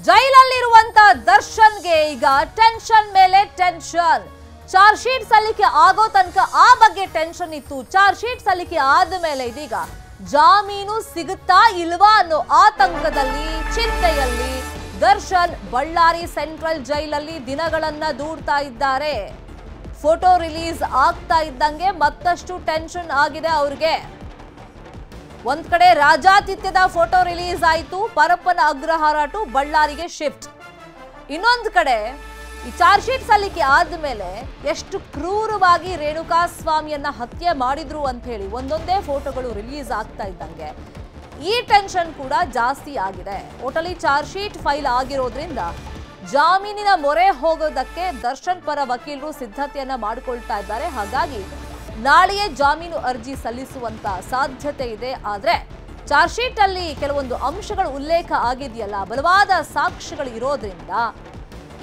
ಜೈಲಲ್ಲಿರುವಂತ ದರ್ಶನ್ಗೆ ಈಗ ಟೆನ್ಷನ್ ಮೇಲೆ ಟೆನ್ಷನ್. ಚಾರ್ಜ್ ಶೀಟ್ ಸಲ್ಲಿಕೆ ಆಗೋ ತನಕ ಆ ಬಗ್ಗೆ ಟೆನ್ಷನ್ ಇತ್ತು. ಚಾರ್ಜ್ ಶೀಟ್ ಸಲ್ಲಿಕೆ ಆದ್ಮೇಲೆ ಇದೀಗ ಜಾಮೀನು ಸಿಗುತ್ತಾ ಇಲ್ವಾ ಅನ್ನೋ ಆತಂಕದಲ್ಲಿ, ಚಿಂತೆಯಲ್ಲಿ ದರ್ಶನ್ ಬಳ್ಳಾರಿ ಸೆಂಟ್ರಲ್ ಜೈಲಲ್ಲಿ ದಿನಗಳನ್ನ ದೂಡ್ತಾ ಇದ್ದಾರೆ. ಫೋಟೋ ರಿಲೀಸ್ ಆಗ್ತಾ ಇದ್ದಂಗೆ ಮತ್ತಷ್ಟು ಟೆನ್ಷನ್ ಆಗಿದೆ ಅವ್ರಿಗೆ. ಒಂದ್ ಕಡೆ ರಾಜಾತಿಥ್ಯದ ಫೋಟೋ ರಿಲೀಸ್ ಆಯಿತು, ಪರಪ್ಪನ ಅಗ್ರಹಾರ ಟು ಬಳ್ಳಾರಿಗೆ ಶಿಫ್ಟ್. ಇನ್ನೊಂದು ಕಡೆ ಈ ಚಾರ್ಜ್ ಶೀಟ್ ಸಲ್ಲಿಕೆ ಆದ್ಮೇಲೆ ಎಷ್ಟು ಕ್ರೂರವಾಗಿ ರೇಣುಕಾ ಸ್ವಾಮಿಯನ್ನ ಹತ್ಯೆ ಮಾಡಿದ್ರು ಅಂತ ಹೇಳಿ ಒಂದೊಂದೇ ಫೋಟೋಗಳು ರಿಲೀಸ್ ಆಗ್ತಾ ಇದ್ದಂಗೆ ಈ ಟೆನ್ಷನ್ ಕೂಡ ಜಾಸ್ತಿ ಆಗಿದೆ. ಒಟ್ಟಲ್ಲಿ ಚಾರ್ಜ್ ಶೀಟ್ ಫೈಲ್ ಆಗಿರೋದ್ರಿಂದ ಜಾಮೀನಿನ ಮೊರೆ ಹೋಗೋದಕ್ಕೆ ದರ್ಶನ್ ಪರ ವಕೀಲರು ಸಿದ್ಧತೆಯನ್ನ ಮಾಡಿಕೊಳ್ತಾ ಇದ್ದಾರೆ. ಹಾಗಾಗಿ ನಾಳೆಯೇ ಜಾಮೀನು ಅರ್ಜಿ ಸಲ್ಲಿಸುವಂತ ಸಾಧ್ಯತೆ ಇದೆ. ಆದ್ರೆ ಚಾರ್ಜ್ ಶೀಟ್ ಅಲ್ಲಿ ಕೆಲವೊಂದು ಅಂಶಗಳು ಉಲ್ಲೇಖ ಆಗಿದೆಯಲ್ಲ, ಬಲವಾದ ಸಾಕ್ಷ್ಯಗಳು ಇರೋದ್ರಿಂದ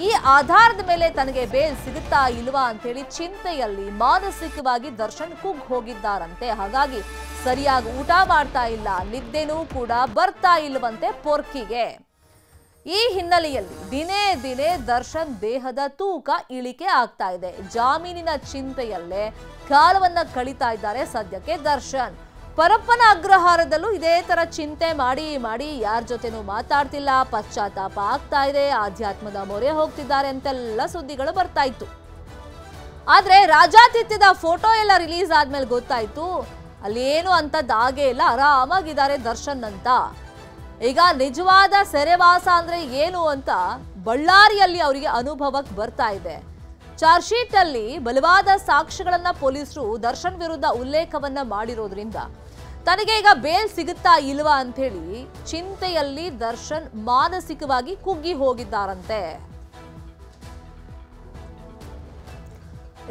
ಈ ಆಧಾರದ ಮೇಲೆ ತನಗೆ ಬೇಲ್ ಸಿಗುತ್ತಾ ಇಲ್ವಾ ಅಂತೇಳಿ ಚಿಂತೆಯಲ್ಲಿ ಮಾನಸಿಕವಾಗಿ ದರ್ಶನ್ ಕುಗ್ಗ್ ಹೋಗಿದ್ದಾರಂತೆ. ಹಾಗಾಗಿ ಸರಿಯಾಗಿ ಊಟ ಮಾಡ್ತಾ ಇಲ್ಲ, ನಿದ್ದೆನೂ ಕೂಡ ಬರ್ತಾ ಇಲ್ವಂತೆ ಪೊರ್ಕಿಗೆ. ಈ ಹಿನ್ನೆಲೆಯಲ್ಲಿ ದಿನೇ ದಿನೇ ದರ್ಶನ್ ದೇಹದ ತೂಕ ಇಳಿಕೆ ಆಗ್ತಾ ಇದೆ. ಜಾಮೀನಿನ ಚಿಂತೆಯಲ್ಲೇ ಕಾಲವನ್ನ ಕಳೀತಾ ಇದ್ದಾರೆ ಸದ್ಯಕ್ಕೆ ದರ್ಶನ್. ಪರಪ್ಪನ ಅಗ್ರಹಾರದಲ್ಲೂ ಇದೇ ತರ ಚಿಂತೆ ಮಾಡಿ ಮಾಡಿ ಯಾರ ಜೊತೆನೂ ಮಾತಾಡ್ತಿಲ್ಲ, ಪಶ್ಚಾತ್ತಾಪ ಆಗ್ತಾ ಇದೆ, ಆಧ್ಯಾತ್ಮದ ಮೊರೆ ಹೋಗ್ತಿದ್ದಾರೆ ಅಂತೆಲ್ಲ ಸುದ್ದಿಗಳು ಬರ್ತಾ ಇತ್ತು. ಆದ್ರೆ ರಾಜಾತಿಥ್ಯದ ಫೋಟೋ ಎಲ್ಲ ರಿಲೀಸ್ ಆದ್ಮೇಲೆ ಗೊತ್ತಾಯ್ತು ಅಲ್ಲೇನು ಅಂತದ್ದಾಗೇ ಇಲ್ಲ, ಆರಾಮಾಗಿದ್ದಾರೆ ದರ್ಶನ್ ಅಂತ. ಈಗ ನಿಜವಾದ ಸೆರೆವಾಸ ಅಂದ್ರೆ ಏನು ಅಂತ ಬಳ್ಳಾರಿಯಲ್ಲಿ ಅವರಿಗೆ ಅನುಭವಕ್ಕೆ ಬರ್ತಾ ಇದೆ. ಚಾರ್ಜ್ ಶೀಟ್ ಅಲ್ಲಿ ಬಲವಾದ ಸಾಕ್ಷ್ಯಗಳನ್ನ ಪೊಲೀಸರು ದರ್ಶನ್ ವಿರುದ್ಧ ಉಲ್ಲೇಖವನ್ನ ಮಾಡಿರೋದ್ರಿಂದ ತನಗೆ ಈಗ ಬೇಲ್ ಸಿಗುತ್ತಾ ಇಲ್ವಾ ಅಂತ ಹೇಳಿ ಚಿಂತೆಯಲ್ಲಿ ದರ್ಶನ್ ಮಾನಸಿಕವಾಗಿ ಕುಗ್ಗಿ ಹೋಗಿದ್ದಾರಂತೆ.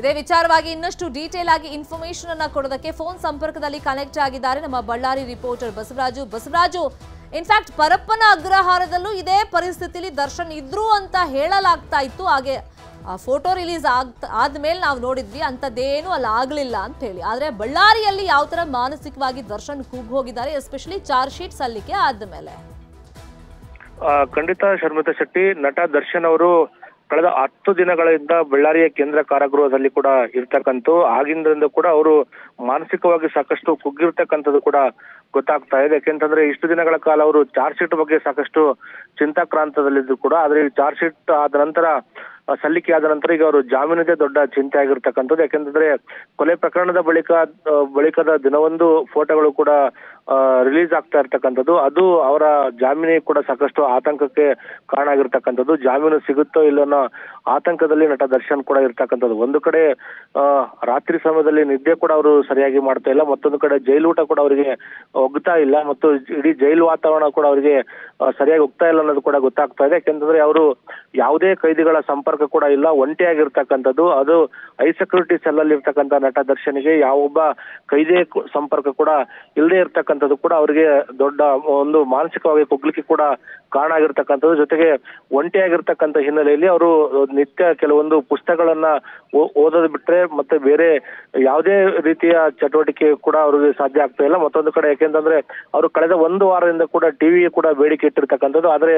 ಇದೇ ವಿಚಾರವಾಗಿ ಇನ್ನಷ್ಟು ಡೀಟೇಲ್ ಆಗಿ ಇನ್ಫಾರ್ಮೇಶನ್ ಅನ್ನ ಕೊಡೋದಕ್ಕೆ ಫೋನ್ ಸಂಪರ್ಕದಲ್ಲಿ ಕನೆಕ್ಟ್ ಆಗಿದ್ದಾರೆ ನಮ್ಮ ಬಳ್ಳಾರಿ ರಿಪೋರ್ಟರ್ ಬಸವರಾಜು. ಇನ್ಫ್ಯಾಕ್ಟ್ ಪರಪ್ಪನ ಅಗ್ರಹಾರದಲ್ಲೂ ಇದೇ ಪರಿಸ್ಥಿತಿಲಿ ದರ್ಶನ್ ಇದ್ರು ಅಂತ ಹೇಳಲಾಗ್ತಾ ಇತ್ತು. ಹಾಗೆ ಆ ಫೋಟೋ ರಿಲೀಸ್ ಆದ್ಮೇಲೆ ನಾವು ನೋಡಿದ್ವಿ ಅಂಥದ್ದೇನು ಅಲ್ಲಿ ಆಗ್ಲಿಲ್ಲ ಅಂತ ಹೇಳಿ. ಆದ್ರೆ ಬಳ್ಳಾರಿಯಲ್ಲಿ ಯಾವ ತರ ಮಾನಸಿಕವಾಗಿ ದರ್ಶನ್ ಕುಗ್ಗ್ ಹೋಗಿದ್ದಾರೆ, ಎಸ್ಪೆಷಲಿ ಚಾರ್ಜ್ ಶೀಟ್ ಸಲ್ಲಿಕೆ ಆದ್ಮೇಲೆ? ಖಂಡಿತ ಶರ್ಮಿತಾ ಶೆಟ್ಟಿ, ನಟ ದರ್ಶನ್ ಅವರು ಕಳೆದ 10 ದಿನಗಳಿಂದ ಬಳ್ಳಾರಿಯ ಕೇಂದ್ರ ಕಾರಾಗೃಹದಲ್ಲಿ ಕೂಡ ಇರ್ತಕ್ಕಂಥ ಆಗಿಂದ ಕೂಡ ಅವರು ಮಾನಸಿಕವಾಗಿ ಸಾಕಷ್ಟು ಕುಗ್ಗಿರ್ತಕ್ಕಂಥದ್ದು ಕೂಡ ಗೊತ್ತಾಗ್ತಾ ಇದೆ. ಯಾಕೆಂತಂದ್ರೆ ಇಷ್ಟು ದಿನಗಳ ಕಾಲ ಅವರು ಚಾರ್ಜ್ ಶೀಟ್ ಬಗ್ಗೆ ಸಾಕಷ್ಟು ಚಿಂತಾಕ್ರಾಂತದಲ್ಲಿದ್ರು ಕೂಡ, ಆದ್ರೆ ಈ ಚಾರ್ಜ್ ಶೀಟ್ ಆದ ನಂತರ ಸಲ್ಲಿಕೆ ಆದ ನಂತರ ಈಗ ಅವರು ಜಾಮೀನಿದೆ ದೊಡ್ಡ ಚಿಂತೆ ಆಗಿರ್ತಕ್ಕಂಥದ್ದು. ಯಾಕೆಂತಂದ್ರೆ ಕೊಲೆ ಪ್ರಕರಣದ ಬಳಿಕದ ದಿನವೊಂದು ಫೋಟೋಗಳು ಕೂಡ ರಿಲೀಸ್ ಆಗ್ತಾ ಇರ್ತಕ್ಕಂಥದ್ದು, ಅದು ಅವರ ಜಾಮೀನಿಗೆ ಕೂಡ ಸಾಕಷ್ಟು ಆತಂಕಕ್ಕೆ ಕಾರಣ ಆಗಿರ್ತಕ್ಕಂಥದ್ದು. ಜಾಮೀನು ಸಿಗುತ್ತೋ ಇಲ್ಲ ಅನ್ನೋ ಆತಂಕದಲ್ಲಿ ನಟ ದರ್ಶನ್ ಕೂಡ ಇರ್ತಕ್ಕಂಥದ್ದು. ಒಂದು ಕಡೆ ರಾತ್ರಿ ಸಮಯದಲ್ಲಿ ನಿದ್ದೆ ಕೂಡ ಅವರು ಸರಿಯಾಗಿ ಮಾಡ್ತಾ ಇಲ್ಲ, ಮತ್ತೊಂದು ಕಡೆ ಜೈಲೂಟ ಕೂಡ ಅವರಿಗೆ ಒಗ್ತಾ ಇಲ್ಲ, ಮತ್ತು ಇಡೀ ಜೈಲು ವಾತಾವರಣ ಕೂಡ ಅವರಿಗೆ ಸರಿಯಾಗಿ ಹೋಗ್ತಾ ಇಲ್ಲ ಅನ್ನೋದು ಕೂಡ ಗೊತ್ತಾಗ್ತಾ ಇದೆ. ಯಾಕೆಂತಂದ್ರೆ ಅವರು ಯಾವುದೇ ಕೈದಿಗಳ ಸಂಪರ್ಕ ಕೂಡ ಇಲ್ಲ, ಒಂಟಿಯಾಗಿರ್ತಕ್ಕಂಥದ್ದು. ಅದು ಹೈ ಸೆಕ್ಯೂರಿಟಿ ಸೆಲ್ ಅಲ್ಲಿ ಇರ್ತಕ್ಕಂಥ ನಟ ದರ್ಶನ್ಗೆ ಯಾವೊಬ್ಬ ಕೈದಿ ಸಂಪರ್ಕ ಕೂಡ ಇಲ್ಲದೆ ಇರ್ತಕ್ಕಂಥದ್ದು ಕೂಡ ಅವರಿಗೆ ದೊಡ್ಡ ಒಂದು ಮಾನಸಿಕವಾಗಿ ಕುಗ್ಲಿಕ್ಕೆ ಕೂಡ ಕಾರಣ ಆಗಿರ್ತಕ್ಕಂಥದ್ದು. ಜೊತೆಗೆ ಒಂಟಿಯಾಗಿರ್ತಕ್ಕಂಥ ಹಿನ್ನೆಲೆಯಲ್ಲಿ ಅವರು ನಿತ್ಯ ಕೆಲವೊಂದು ಪುಸ್ತಕಗಳನ್ನ ಓದೋದು ಬಿಟ್ರೆ ಮತ್ತೆ ಬೇರೆ ಯಾವುದೇ ರೀತಿಯ ಚಟುವಟಿಕೆ ಕೂಡ ಅವ್ರಿಗೆ ಸಾಧ್ಯ ಆಗ್ತಾ ಇಲ್ಲ. ಮತ್ತೊಂದು ಕಡೆ ಯಾಕೆಂತಂದ್ರೆ ಅವರು ಕಳೆದ 1 ವಾರದಿಂದ ಕೂಡ ಟಿವಿ ಕೂಡ ಬೇಡಿಕೆ ಇಟ್ಟಿರ್ತಕ್ಕಂಥದ್ದು. ಆದ್ರೆ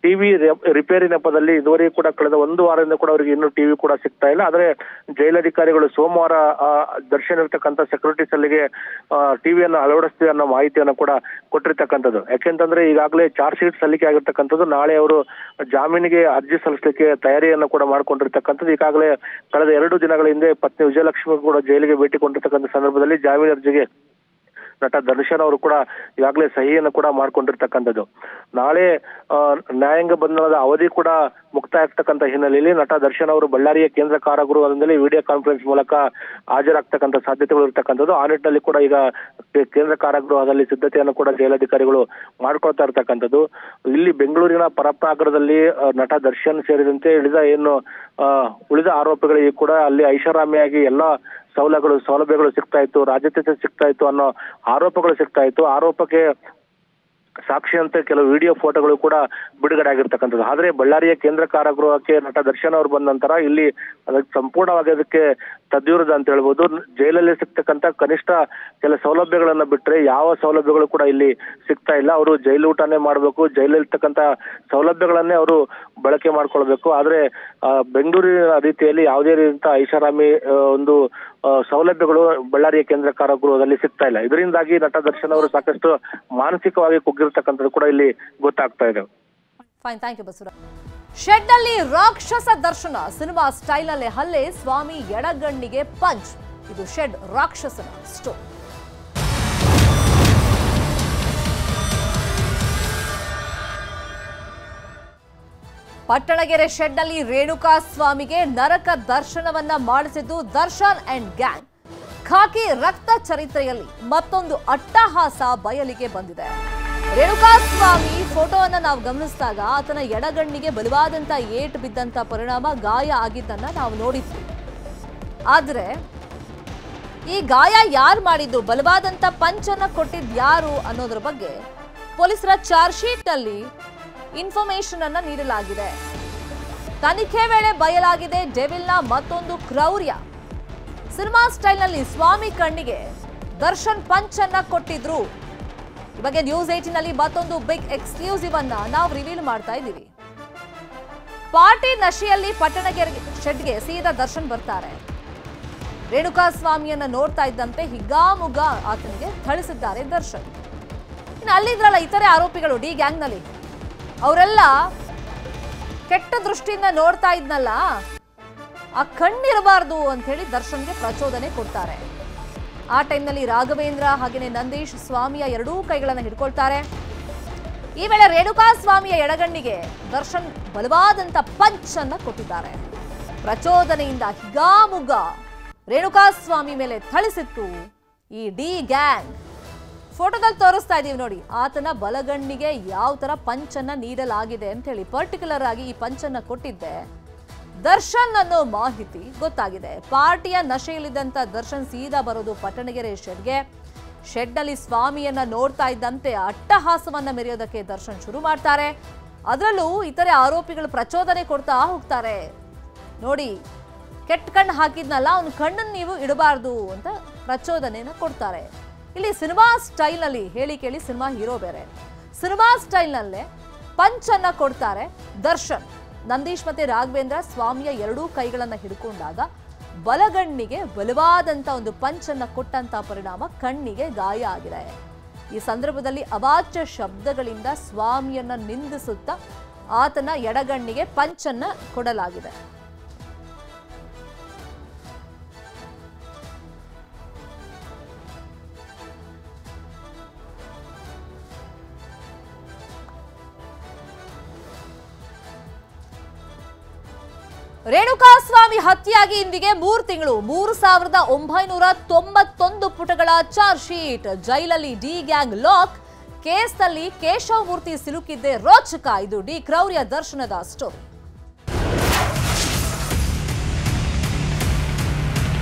ಟಿವಿ ರಿಪೇರಿ ನೆಪದಲ್ಲಿ ಇದುವರೆಗೂ ಕೂಡ ಕಳೆದ 1 ವಾರದಿಂದ ಕೂಡ ಅವರಿಗೆ ಇನ್ನೂ ಟಿವಿ ಕೂಡ ಸಿಗ್ತಾ ಇಲ್ಲ. ಆದ್ರೆ ಜೈಲಧಿಕಾರಿಗಳು ಸೋಮವಾರ ದರ್ಶನ್ ಇರ್ತಕ್ಕಂಥ ಸೆಕ್ಯೂರಿಟಿ ಸೆಲ್ಗೆ ಟಿವಿಯನ್ನು ಅಳವಡಿಸ್ತೀವಿ ಅನ್ನೋ ಮಾಹಿತಿಯನ್ನು ಕೂಡ ಕೊಟ್ಟಿರ್ತಕ್ಕಂಥದ್ದು. ಯಾಕೆಂತಂದ್ರೆ ಈಗಾಗಲೇ ಚಾರ್ಜ್ ಶೀಟ್ ಸಲ್ಲಿಕೆ ಆಗಿರ್ತಕ್ಕಂಥದ್ದು, ನಾಳೆ ಅವರು ಜಾಮೀನಿಗೆ ಅರ್ಜಿ ಸಲ್ಲಿಸಲಿಕ್ಕೆ ತಯಾರಿಯನ್ನು ಕೂಡ ಮಾಡ್ಕೊಂಡಿರ್ತಕ್ಕಂಥದ್ದು. ಈಗಾಗಲೇ ಕಳೆದ 2 ದಿನಗಳ ಹಿಂದೆ ಪತ್ನಿ ವಿಜಯಲಕ್ಷ್ಮಿ ಕೂಡ ಜೈಲಿಗೆ ಭೇಟಿ ಕೊಂಡಿರ್ತಕ್ಕಂಥ ಸಂದರ್ಭದಲ್ಲಿ ಜಾಮೀನು ಅರ್ಜಿಗೆ ನಟ ದರ್ಶನ್ ಅವರು ಕೂಡ ಈಗಾಗಲೇ ಸಹಿಯನ್ನು ಕೂಡ ಮಾಡ್ಕೊಂಡಿರ್ತಕ್ಕಂಥದ್ದು. ನಾಳೆ ನ್ಯಾಯಾಂಗ ಬಂಧನದ ಅವಧಿ ಕೂಡ ಮುಕ್ತಾಯ ಆಗ್ತಕ್ಕಂಥ ಹಿನ್ನೆಲೆಯಲ್ಲಿ ನಟ ದರ್ಶನ್ ಅವರು ಬಳ್ಳಾರಿಯ ಕೇಂದ್ರ ಕಾರಾಗೃಹದಲ್ಲಿ ವಿಡಿಯೋ ಕಾನ್ಫರೆನ್ಸ್ ಮೂಲಕ ಹಾಜರಾಗ್ತಕ್ಕಂಥ ಸಾಧ್ಯತೆಗಳು ಇರ್ತಕ್ಕಂಥದ್ದು. ಆ ನಿಟ್ಟಿನಲ್ಲಿ ಕೂಡ ಈಗ ಕೇಂದ್ರ ಕಾರಾಗೃಹದಲ್ಲಿ ಸಿದ್ಧತೆಯನ್ನು ಕೂಡ ಜೈಲಾಧಿಕಾರಿಗಳು ಮಾಡ್ಕೊಳ್ತಾ ಇರ್ತಕ್ಕಂಥದ್ದು. ಇಲ್ಲಿ ಬೆಂಗಳೂರಿನ ಪರಪ್ಪನಗರದಲ್ಲಿ ನಟ ದರ್ಶನ್ ಸೇರಿದಂತೆ ಉಳಿದ ಆರೋಪಿಗಳಿಗೆ ಕೂಡ ಅಲ್ಲಿ ಐಷಾರಾಮಿಯಾಗಿ ಎಲ್ಲಾ ಸೌಲಭ್ಯಗಳು ಸಿಗ್ತಾ ಇತ್ತು, ರಾಜಕೀಯ ಸಿಗ್ತಾ ಇತ್ತು ಅನ್ನೋ ಆರೋಪಗಳು ಸಿಗ್ತಾ ಇತ್ತು. ಆರೋಪಕ್ಕೆ ಸಾಕ್ಷಿಯಂತೆ ಕೆಲವು ವಿಡಿಯೋ ಫೋಟೋಗಳು ಕೂಡ ಬಿಡುಗಡೆ ಆಗಿರ್ತಕ್ಕಂಥದ್ದು. ಆದ್ರೆ ಬಳ್ಳಾರಿಯ ಕೇಂದ್ರ ಕಾರಾಗೃಹಕ್ಕೆ ನಟ ದರ್ಶನ್ ಅವರು ಬಂದ ನಂತರ ಇಲ್ಲಿ ಅದಕ್ಕೆ ಸಂಪೂರ್ಣವಾಗಿ ಅದಕ್ಕೆ ತದ್ವಿರುದ್ಧ ಅಂತ ಹೇಳ್ಬೋದು. ಜೈಲಲ್ಲಿ ಸಿಗ್ತಕ್ಕಂತ ಕನಿಷ್ಠ ಕೆಲ ಸೌಲಭ್ಯಗಳನ್ನ ಬಿಟ್ರೆ ಯಾವ ಸೌಲಭ್ಯಗಳು ಕೂಡ ಇಲ್ಲಿ ಸಿಗ್ತಾ ಇಲ್ಲ. ಅವರು ಜೈಲು ಊಟನೇ ಮಾಡ್ಬೇಕು, ಜೈಲಲ್ಲಿರ್ತಕ್ಕಂತ ಸೌಲಭ್ಯಗಳನ್ನೇ ಅವರು ಬಳಕೆ ಮಾಡ್ಕೊಳ್ಬೇಕು. ಆದ್ರೆ ಬೆಂಗಳೂರಿನ ರೀತಿಯಲ್ಲಿ ಯಾವುದೇ ರೀತಿಯ ಐಷಾರಾಮಿ ಒಂದು ಸೌಲಭ್ಯಗಳು ಬಳ್ಳಾರಿಯ ಕೇಂದ್ರ ಕಾರಾಗೃಹದಲ್ಲಿ ಸಿಗ್ತಾ ಇಲ್ಲ. ಇದರಿಂದಾಗಿ ನಟ ದರ್ಶನ್ ಅವರು ಸಾಕಷ್ಟು ಮಾನಸಿಕವಾಗಿ ಕುಗ್ಗಿರ್ತಕ್ಕಂಥದ್ದು ಕೂಡ ಇಲ್ಲಿ ಗೊತ್ತಾಗ್ತಾ ಇದೆ. Fine, thank you Basavaraj. Shed ಅಲ್ಲಿ ರಾಕ್ಷಸ ದರ್ಶನ, ಸಿನಿಮಾ ಸ್ಟೈಲ್ ನಲ್ಲಿ ಹಲ್ಲೆ, ಸ್ವಾಮಿ ಎಡಗಣ್ಣಿಗೆ ಪಂಚ್. ಇದು ಶೆಡ್ ರಾಕ್ಷಸನ ಸ್ಟೋರಿ. ಪಟ್ಟಣಗೆರೆ ಶೆಡ್ ನಲ್ಲಿ ರೇಣುಕಾ ಸ್ವಾಮಿಗೆ ನರಕ ದರ್ಶನವನ್ನ ಮಾಡಿಸಿದ್ದು ದರ್ಶನ್ ಅಂಡ್ ಗ್ಯಾಂಗ್. ಖಾಕಿ ರಕ್ತ ಚರಿತ್ರೆಯಲ್ಲಿ ಮತ್ತೊಂದು ಅಟ್ಟಹಾಸ ಬಯಲಿಗೆ ಬಂದಿದೆ. ರೇಣುಕಾ ಸ್ವಾಮಿ ಫೋಟೋವನ್ನ ನಾವು ಗಮನಿಸಿದಾಗ ಆತನ ಎಡಗಣ್ಣಿಗೆ ಬಲವಾದಂತ ಏಟು ಬಿದ್ದಂತ ಪರಿಣಾಮ ಗಾಯ ಆಗಿದ್ದನ್ನ ನಾವು ನೋಡಿದ್ವಿ. ಆದ್ರೆ ಈ ಗಾಯ ಯಾರು ಮಾಡಿದ್ದು, ಬಲವಾದಂತ ಪಂಚನ್ನ ಕೊಟ್ಟಿದ್ ಯಾರು ಅನ್ನೋದ್ರ ಬಗ್ಗೆ ಪೊಲೀಸರ ಚಾರ್ಜ್ ಶೀಟ್ ನಲ್ಲಿ ಇನ್ಫಾರ್ಮೇಶನ್ ಅನ್ನ ನೀಡಲಾಗಿದೆ. ತನಿಖೆ ವೇಳೆ ಬಯಲಾಗಿದೆ ಡೆವಿಲ್ನ ಮತ್ತೊಂದು ಕ್ರೌರ್ಯ. ಸಿನಿಮಾ ಸ್ಟೈಲ್ ನಲ್ಲಿ ಸ್ವಾಮಿ ಕಣ್ಣಿಗೆ ದರ್ಶನ್ ಪಂಚ್ ಅನ್ನ ಕೊಟ್ಟಿದ್ರು. ಈ ಬಗ್ಗೆ ನ್ಯೂಸ್ 18 ನಲ್ಲಿ ಮತ್ತೊಂದು ಬಿಗ್ ಎಕ್ಸ್ಕ್ಲೂಸಿವ್ ಅನ್ನ ನಾವು ರಿವೀಲ್ ಮಾಡ್ತಾ ಇದ್ದೀವಿ. ಪಾರ್ಟಿ ನಶೆಯಲ್ಲಿ ಪಟ್ಟಣಗೆರೆ ಶೆಡ್ಗೆ ಸೀದಾ ದರ್ಶನ್ ಬರ್ತಾರೆ. ರೇಣುಕಾ ಸ್ವಾಮಿಯನ್ನ ನೋಡ್ತಾ ಇದ್ದಂತೆ ಹಿಗ್ಗಾಮುಗ್ಗ ಆತನಿಗೆ ಥಳಿಸಿದ್ದಾರೆ ದರ್ಶನ್. ಇನ್ನು ಅಲ್ಲಿದ್ರಲ್ಲ ಇತರೆ ಆರೋಪಿಗಳು ಡಿ ಗ್ಯಾಂಗ್ ನಲ್ಲಿ, ಅವರೆಲ್ಲ ಕೆಟ್ಟ ದೃಷ್ಟಿಯಿಂದ ನೋಡ್ತಾ ಇದ್ನಲ್ಲ, ಆ ಕಣ್ಣಿರಬಾರ್ದು ಅಂತ ಹೇಳಿ ದರ್ಶನ್ಗೆ ಪ್ರಚೋದನೆ ಕೊಡ್ತಾರೆ. ಆ ಟೈಮ್ನಲ್ಲಿ ರಾಘವೇಂದ್ರ ಹಾಗೇನೆ ನಂದೀಶ್ ಸ್ವಾಮಿಯ ಎರಡೂ ಕೈಗಳನ್ನ ಹಿಡ್ಕೊಳ್ತಾರೆ. ಈ ವೇಳೆ ರೇಣುಕಾ ಸ್ವಾಮಿಯ ಎಡಗಣ್ಣಿಗೆ ದರ್ಶನ್ ಬಲವಾದಂತ ಪಂಚ್ ಅನ್ನ ಕೊಟ್ಟಿದ್ದಾರೆ. ಪ್ರಚೋದನೆಯಿಂದ ಹಿಗ್ಗಾಮುಗ್ಗ ರೇಣುಕಾ ಸ್ವಾಮಿ ಮೇಲೆ ಥಳಿಸಿತ್ತು ಈ ಡಿ ಗ್ಯಾಂಗ್. ಫೋಟೋದಲ್ಲಿ ತೋರಿಸ್ತಾ ಇದೀವಿ ನೋಡಿ, ಆತನ ಬಲಗಣ್ಣಿಗೆ ಯಾವ ತರ ಪಂಚನ್ನ ನೀಡಲಾಗಿದೆ ಅಂತ ಹೇಳಿ ಪರ್ಟಿಕ್ಯುಲರ್ ಆಗಿ ಈ ಪಂಚನ್ನ ಕೊಟ್ಟಿದ್ದೆ ದರ್ಶನ್ ಅನ್ನೋ ಮಾಹಿತಿ ಗೊತ್ತಾಗಿದೆ. ಪಾರ್ಟಿಯ ನಶೆಯಲ್ಲಿದ್ದಂತ ದರ್ಶನ್ ಸೀದಾ ಬರೋದು ಪಟ್ಟಣಗೆರೆ ಶೆಡ್ಗೆ. ಶೆಡ್ ನಲ್ಲಿ ಸ್ವಾಮಿಯನ್ನ ನೋಡ್ತಾ ಇದ್ದಂತೆ ಅಟ್ಟಹಾಸವನ್ನ ಮೆರೆಯೋದಕ್ಕೆ ದರ್ಶನ್ ಶುರು ಮಾಡ್ತಾರೆ. ಅದರಲ್ಲೂ ಇತರೆ ಆರೋಪಿಗಳು ಪ್ರಚೋದನೆ ಕೊಡ್ತಾ ಹೋಗ್ತಾರೆ. ನೋಡಿ, ಕೆಟ್ಟ ಕಣ್ಣು ಹಾಕಿದ್ನಲ್ಲ, ಅವನ ಕಣ್ಣನ್ನು ನೀವು ಇಡಬಾರ್ದು ಅಂತ ಪ್ರಚೋದನೆಯನ್ನ ಕೊಡ್ತಾರೆ. ಇಲ್ಲಿ ಸಿನಿಮಾ ಸ್ಟೈಲ್ ನಲ್ಲಿ ಹೇಳಿ ಕೇಳಿ, ಸಿನಿಮಾ ಹೀರೋ ಬೇರೆ, ಸಿನಿಮಾ ಸ್ಟೈಲ್ ನಲ್ಲೇ ಪಂಚ್ ಅನ್ನ ಕೊಡ್ತಾರೆ ದರ್ಶನ್. ನಂದೀಶ್ ಮತ್ತೆ ರಾಘವೇಂದ್ರ ಸ್ವಾಮಿಯ ಎರಡೂ ಕೈಗಳನ್ನ ಹಿಡ್ಕೊಂಡಾಗ ಬಲಗಣ್ಣಿಗೆ ಬಲವಾದಂತ ಒಂದು ಪಂಚನ್ನ ಕೊಟ್ಟಂತ ಪರಿಣಾಮ ಕಣ್ಣಿಗೆ ಗಾಯ ಆಗಿದೆ. ಈ ಸಂದರ್ಭದಲ್ಲಿ ಅವಾಚ್ಯ ಶಬ್ದಗಳಿಂದ ಸ್ವಾಮಿಯನ್ನ ನಿಂದಿಸುತ್ತಾ ಆತನ ಎಡಗಣ್ಣಿಗೆ ಪಂಚನ್ನ ಕೊಡಲಾಗಿದೆ. ರೇಣುಕಾ ಸ್ವಾಮಿ ಹತ್ಯೆಯಾಗಿ ಇಂದಿಗೆ 3 ತಿಂಗಳು. 3991 ಪುಟಗಳ ಚಾರ್ಜ್ ಶೀಟ್. ಜೈಲಲ್ಲಿ ಡಿ ಗ್ಯಾಂಗ್ ಲಾಕ್. ಕೇಸ್ನಲ್ಲಿ ಕೇಶವ್ ಮೂರ್ತಿ ಸಿಲುಕಿದ್ದೆ ರೋಚಕ. ಇದು ಡಿ ಕ್ರೌರ್ಯ ದರ್ಶನದ ಸ್ಟೋರಿ.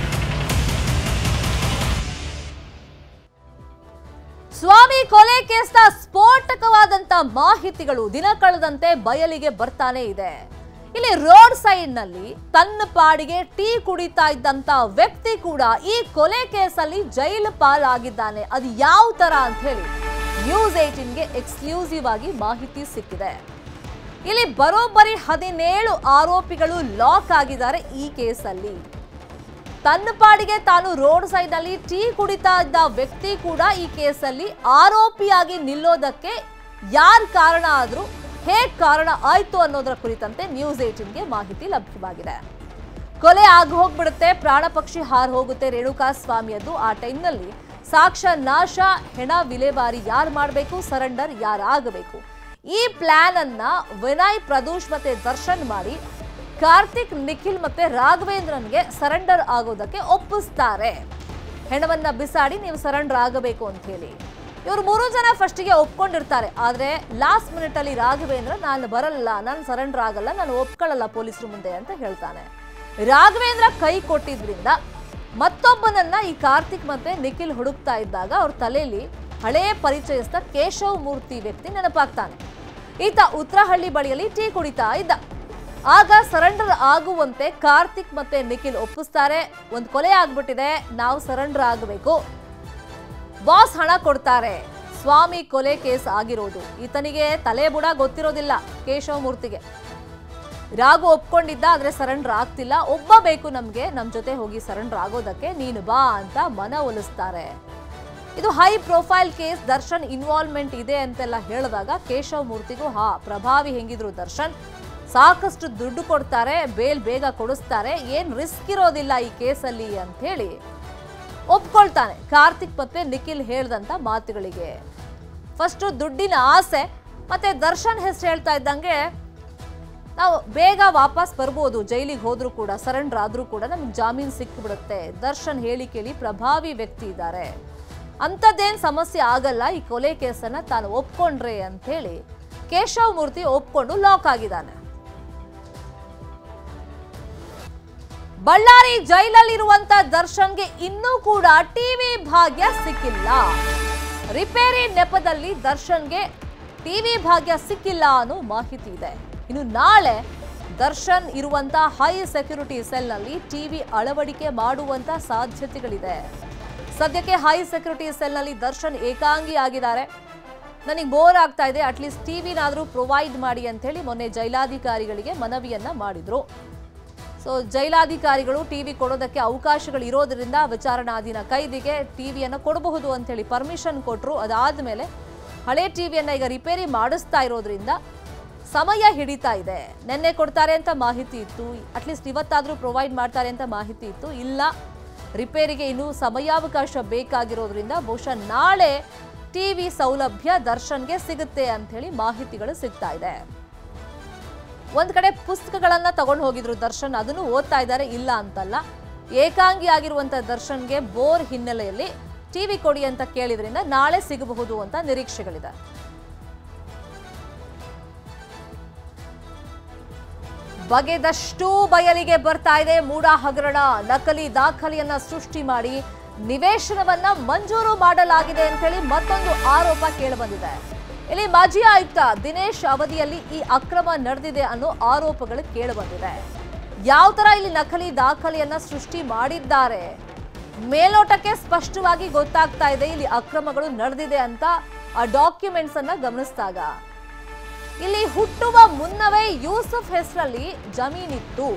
ಸ್ವಾಮಿ ಕೊಲೆ ಕೇಸ್ನ ಸ್ಫೋಟಕವಾದಂತ ಮಾಹಿತಿಗಳು ದಿನ ಕಳೆದಂತೆ ಬಯಲಿಗೆ ಬರ್ತಾನೆ ಇದೆ. ಇಲ್ಲಿ ರೋಡ್ ಸೈಡ್ ನಲ್ಲಿ ತನ್ನ ಪಾಡಿಗೆ ಟೀ ಕುಡಿತಾ ಇದ್ದಂತ ವ್ಯಕ್ತಿ ಕೂಡ ಈ ಕೊಲೆ ಕೇಸಲ್ಲಿ ಜೈಲು ಪಾಲಾಗಿದ್ದಾನೆ. ಅದು ಯಾವ ತರ ಅಂತ ಹೇಳಿ ನ್ಯೂಸ್ 18ಗೆ ಎಕ್ಸ್ಕ್ಲೂಸಿವ್ ಆಗಿ ಮಾಹಿತಿ ಸಿಕ್ಕಿದೆ. ಇಲ್ಲಿ ಬರೋಬ್ಬರಿ 17 ಆರೋಪಿಗಳು ಲಾಕ್ ಆಗಿದ್ದಾರೆ ಈ ಕೇಸಲ್ಲಿ. ತನ್ನ ಪಾಡಿಗೆ ತಾನು ರೋಡ್ ಸೈಡ್ ಅಲ್ಲಿ ಟೀ ಕುಡಿತಾ ಇದ್ದ ವ್ಯಕ್ತಿ ಕೂಡ ಈ ಕೇಸಲ್ಲಿ ಆರೋಪಿಯಾಗಿ ನಿಲ್ಲೋದಕ್ಕೆ ಯಾರು ಕಾರಣ ಆದ್ರೂ, ಹೇಗೆ ಕಾರಣ ಆಯ್ತು ಅನ್ನೋದರ ಕುರಿತಂತೆ ನ್ಯೂಸ್ 18ಗೆ ಮಾಹಿತಿ ಲಭ್ಯವಾಗಿದೆ. ಕೊಲೆ ಆಗಿ ಹೋಗ್ಬಿಡುತ್ತೆ, ಪ್ರಾಣ ಪಕ್ಷಿ ಹಾರ್ ಹೋಗುತ್ತೆ ರೇಣುಕಾ ಸ್ವಾಮಿಯದ್ದು. ಆ ಟೈಮ್ನಲ್ಲಿ ಸಾಕ್ಷ್ಯ ನಾಶ, ಹೆಣ ವಿಲೇವಾರಿ ಯಾರು ಮಾಡಬೇಕು, ಸರೆಂಡರ್ ಯಾರಾಗಬೇಕು, ಈ ಪ್ಲಾನ್ ಅನ್ನ ವಿನಯ್, ಪ್ರದೋಷ್ ಮತ್ತೆ ದರ್ಶನ್ ಮಾಡಿ ಕಾರ್ತಿಕ್, ನಿಖಿಲ್ ಮತ್ತೆ ರಾಘವೇಂದ್ರನ್ಗೆ ಸರೆಂಡರ್ ಆಗೋದಕ್ಕೆ ಒಪ್ಪಿಸ್ತಾರೆ. ಹೆಣವನ್ನ ಬಿಸಾಡಿ ನೀವು ಸರೆಂಡರ್ ಆಗಬೇಕು ಅಂತ ಹೇಳಿ ಇವರು 3 ಜನ ಫಸ್ಟಿಗೆ ಒಪ್ಕೊಂಡಿರ್ತಾರೆ. ಆದ್ರೆ ಲಾಸ್ಟ್ ಮಿನಿಟ್ ಅಲ್ಲಿ ರಾಘವೇಂದ್ರ ನಾನು ಬರಲ್ಲ, ನಾನು ಸರೆಂಡರ್ ಆಗಲ್ಲ, ನಾನು ಒಪ್ಕೊಳ್ಳಲ್ಲ ಪೊಲೀಸರು ಮುಂದೆ ಅಂತ ಹೇಳ್ತಾನೆ. ರಾಘವೇಂದ್ರ ಕೈ ಕೊಟ್ಟಿದ್ರಿಂದ ಮತ್ತೊಬ್ಬನನ್ನ ಈ ಕಾರ್ತಿಕ್ ಮತ್ತೆ ನಿಖಿಲ್ ಹುಡುಕ್ತಾ ಇದ್ದಾಗ ಅವ್ರ ತಲೆಯಲ್ಲಿ ಹಳೇ ಪರಿಚಯಸ್ಥ ಕೇಶವ್ ಮೂರ್ತಿ ವ್ಯಕ್ತಿ ನೆನಪಾಗ್ತಾನೆ. ಈತ ಉತ್ತರಹಳ್ಳಿ ಬಳಿಯಲ್ಲಿ ಟೀ ಕುಡಿತಾ ಇದ್ದ. ಆಗ ಸರೆಂಡರ್ ಆಗುವಂತೆ ಕಾರ್ತಿಕ್ ಮತ್ತೆ ನಿಖಿಲ್ ಒಪ್ಪಿಸ್ತಾರೆ. ಒಂದು ಕೊಲೆ ಆಗ್ಬಿಟ್ಟಿದೆ, ನಾವು ಸರೆಂಡರ್ ಆಗಬೇಕು, ಬಾಸ್ ಹಣ ಕೊಡ್ತಾರೆ. ಸ್ವಾಮಿ ಕೊಲೆ ಕೇಸ್ ಆಗಿರೋದು. ಈತನಿಗೆ ತಲೆ ಬುಡ ಗೊತ್ತಿರೋದಿಲ್ಲ ಕೇಶವಮೂರ್ತಿಗೆ. ರಾಘು ಒಪ್ಕೊಂಡಿದ್ದ, ಆದ್ರೆ ಸರೆಂಡರ್ ಆಗ್ತಿಲ್ಲ. ಒಬ್ಬ ಬೇಕು ನಮ್ಗೆ, ನಮ್ ಜೊತೆ ಹೋಗಿ ಸರೆಂಡರ್ ಆಗೋದಕ್ಕೆ, ನೀನು ಬಾ ಅಂತ ಮನ ಒಲಿಸ್ತಾರೆ. ಇದು high profile case, Darshan involvement ಇದೆ ಅಂತೆಲ್ಲ ಹೇಳಿದಾಗ ಕೇಶವಮೂರ್ತಿಗೂ ಪ್ರಭಾವಿ ಹೆಂಗಿದ್ರು ದರ್ಶನ್, ಸಾಕಷ್ಟು ದುಡ್ಡು ಕೊಡ್ತಾರೆ, ಬೇಲ್ ಬೇಗ ಕೊಡಿಸ್ತಾರೆ, ಏನ್ ರಿಸ್ಕ್ ಇರೋದಿಲ್ಲ ಈ ಕೇಸಲ್ಲಿ ಅಂತ ಹೇಳಿ ಒಪ್ಕೊಳ್ತಾನೆ ಕಾರ್ತಿಕ್ ಮತ್ತೆ ನಿಖಿಲ್ ಹೇಳ್ದಂತ ಮಾತುಗಳಿಗೆ. ಫಸ್ಟ್ ದುಡ್ಡಿನ ಆಸೆ, ಮತ್ತೆ ದರ್ಶನ್ ಹೆಸರು ಹೇಳ್ತಾ ಇದ್ದಂಗೆ ನಾವು ಬೇಗ ವಾಪಸ್ ಬರ್ಬೋದು, ಜೈಲಿಗೆ ಹೋದ್ರೂ ಕೂಡ ಸರೆಂಡರ್ ಆದ್ರೂ ಕೂಡ ನಮ್ಗೆ ಜಾಮೀನು ಸಿಕ್ಕಿಬಿಡುತ್ತೆ. ದರ್ಶನ್ ಹೇಳಿ ಕೇಳಿ ಪ್ರಭಾವಿ ವ್ಯಕ್ತಿ ಇದ್ದಾರೆ, ಅಂಥದ್ದೇನ್ ಸಮಸ್ಯೆ ಆಗಲ್ಲ ಈ ಕೊಲೆ ಕೇಸನ್ನ ತಾನು ಒಪ್ಕೊಂಡ್ರೆ ಅಂತ ಹೇಳಿ ಕೇಶವಮೂರ್ತಿ ಒಪ್ಕೊಂಡು ಲಾಕ್ ಆಗಿದ್ದಾನೆ. ಬಳ್ಳಾರಿ ಜೈಲಲ್ಲಿರುವಂತ ದರ್ಶನ್ಗೆ ಇನ್ನೂ ಕೂಡ ಟಿವಿ ಭಾಗ್ಯ ಸಿಕ್ಕಿಲ್ಲ. ರಿಪೇರಿ ನೆಪದಲ್ಲಿ ದರ್ಶನ್ಗೆ ಟಿವಿ ಭಾಗ್ಯ ಸಿಕ್ಕಿಲ್ಲ ಅನ್ನೋ ಮಾಹಿತಿ ಇದೆ. ಇನ್ನು ನಾಳೆ ದರ್ಶನ್ ಇರುವಂತ ಹೈ ಸೆಕ್ಯೂರಿಟಿ ಸೆಲ್ನಲ್ಲಿ ಟಿವಿ ಅಳವಡಿಕೆ ಮಾಡುವಂತ ಸಾಧ್ಯತೆಗಳಿದೆ. ಸದ್ಯಕ್ಕೆ ಹೈ ಸೆಕ್ಯೂರಿಟಿ ಸೆಲ್ನಲ್ಲಿ ದರ್ಶನ್ ಏಕಾಂಗಿ ಆಗಿದ್ದಾರೆ. ನನಗೆ ಬೋರ್ ಆಗ್ತಾ ಇದೆ, ಅಟ್ಲೀಸ್ಟ್ ಟಿವಿನಾದ್ರೂ ಪ್ರೊವೈಡ್ ಮಾಡಿ ಅಂತ ಹೇಳಿ ಮೊನ್ನೆ ಜೈಲಾಧಿಕಾರಿಗಳಿಗೆ ಮನವಿಯನ್ನ ಮಾಡಿದ್ರು. ಸೊ ಜೈಲಾಧಿಕಾರಿಗಳು ಟಿವಿ ಕೊಡೋದಕ್ಕೆ ಅವಕಾಶಗಳು ಇರೋದ್ರಿಂದ ವಿಚಾರಣಾಧೀನ ಕೈದಿಗೆ ಟಿವಿಯನ್ನು ಕೊಡಬಹುದು ಅಂತ ಹೇಳಿ ಪರ್ಮಿಷನ್ ಕೊಟ್ಟರು. ಅದಾದ್ಮೇಲೆ ಹಳೆ ಟಿವಿಯನ್ನ ಈಗ ರಿಪೇರಿ ಮಾಡಿಸ್ತಾ ಇರೋದ್ರಿಂದ ಸಮಯ ಹಿಡಿತಾ ಇದೆ. ನಿನ್ನೆ ಕೊಡ್ತಾರೆ ಅಂತ ಮಾಹಿತಿ ಇತ್ತು, ಅಟ್ಲೀಸ್ಟ್ ಇವತ್ತಾದ್ರೂ ಪ್ರೊವೈಡ್ ಮಾಡ್ತಾರೆ ಅಂತ ಮಾಹಿತಿ ಇತ್ತು. ಇಲ್ಲ, ರಿಪೇರಿಗೆ ಇನ್ನೂ ಸಮಯಾವಕಾಶ ಬೇಕಾಗಿರೋದ್ರಿಂದ ಬಹುಶಃ ನಾಳೆ ಟಿವಿ ಸೌಲಭ್ಯ ದರ್ಶನ್ಗೆ ಸಿಗುತ್ತೆ ಅಂತ ಹೇಳಿ ಮಾಹಿತಿಗಳು ಸಿಗ್ತಾ ಇದೆ. ಒಂದ್ ಕಡೆ ಪುಸ್ತಕಗಳನ್ನ ತಗೊಂಡು ಹೋಗಿದ್ರು ದರ್ಶನ್, ಅದನ್ನು ಓದ್ತಾ ಇದ್ದಾರೆ, ಇಲ್ಲ ಅಂತಲ್ಲ. ಏಕಾಂಗಿ ಆಗಿರುವಂತ ದರ್ಶನ್ಗೆ ಬೋರ್ ಹಿನ್ನೆಲೆಯಲ್ಲಿ ಟಿವಿ ಕೊಡಿ ಅಂತ ಕೇಳಿದ್ರಿಂದ ನಾಳೆ ಸಿಗಬಹುದು ಅಂತ ನಿರೀಕ್ಷೆಗಳಿದೆ. ಬಗೆದಷ್ಟು ಬಯಲಿಗೆ ಬರ್ತಾ ಇದೆ ಮೂಡ ಹಗರಣ. ನಕಲಿ ದಾಖಲೆಯನ್ನ ಸೃಷ್ಟಿ ಮಾಡಿ ನಿವೇಶನವನ್ನ ಮಂಜೂರು ಮಾಡಲಾಗಿದೆ ಅಂತ ಹೇಳಿ ಮತ್ತೊಂದು ಆರೋಪ ಕೇಳಿಬಂದಿದೆ. ಇಲ್ಲಿ ಮಾಜಿ ಆಯುಕ್ತ ದಿನೇಶ್ ಅವಧಿಯಲ್ಲಿ ಈ ಅಕ್ರಮ ನಡೆದಿದೆ ಅನ್ನೋ ಆರೋಪಗಳು ಕೇಳಿಬಂದಿದೆ. ಯಾವ ತರ ಇಲ್ಲಿ ನಕಲಿ ದಾಖಲೆಯನ್ನ ಸೃಷ್ಟಿ ಮಾಡಿದ್ದಾರೆ ಮೇಲ್ನೋಟಕ್ಕೆ ಸ್ಪಷ್ಟವಾಗಿ ಗೊತ್ತಾಗ್ತಾ ಇದೆ ಇಲ್ಲಿ ಅಕ್ರಮಗಳು ನಡೆದಿದೆ ಅಂತ ಆ ಡಾಕ್ಯುಮೆಂಟ್ಸ್ ಅನ್ನ ಗಮನಿಸಿದಾಗ. ಇಲ್ಲಿ ಹುಟ್ಟುವ ಮುನ್ನವೇ ಯೂಸುಫ್ ಹೆಸರಲ್ಲಿ ಜಮೀನಿತ್ತು.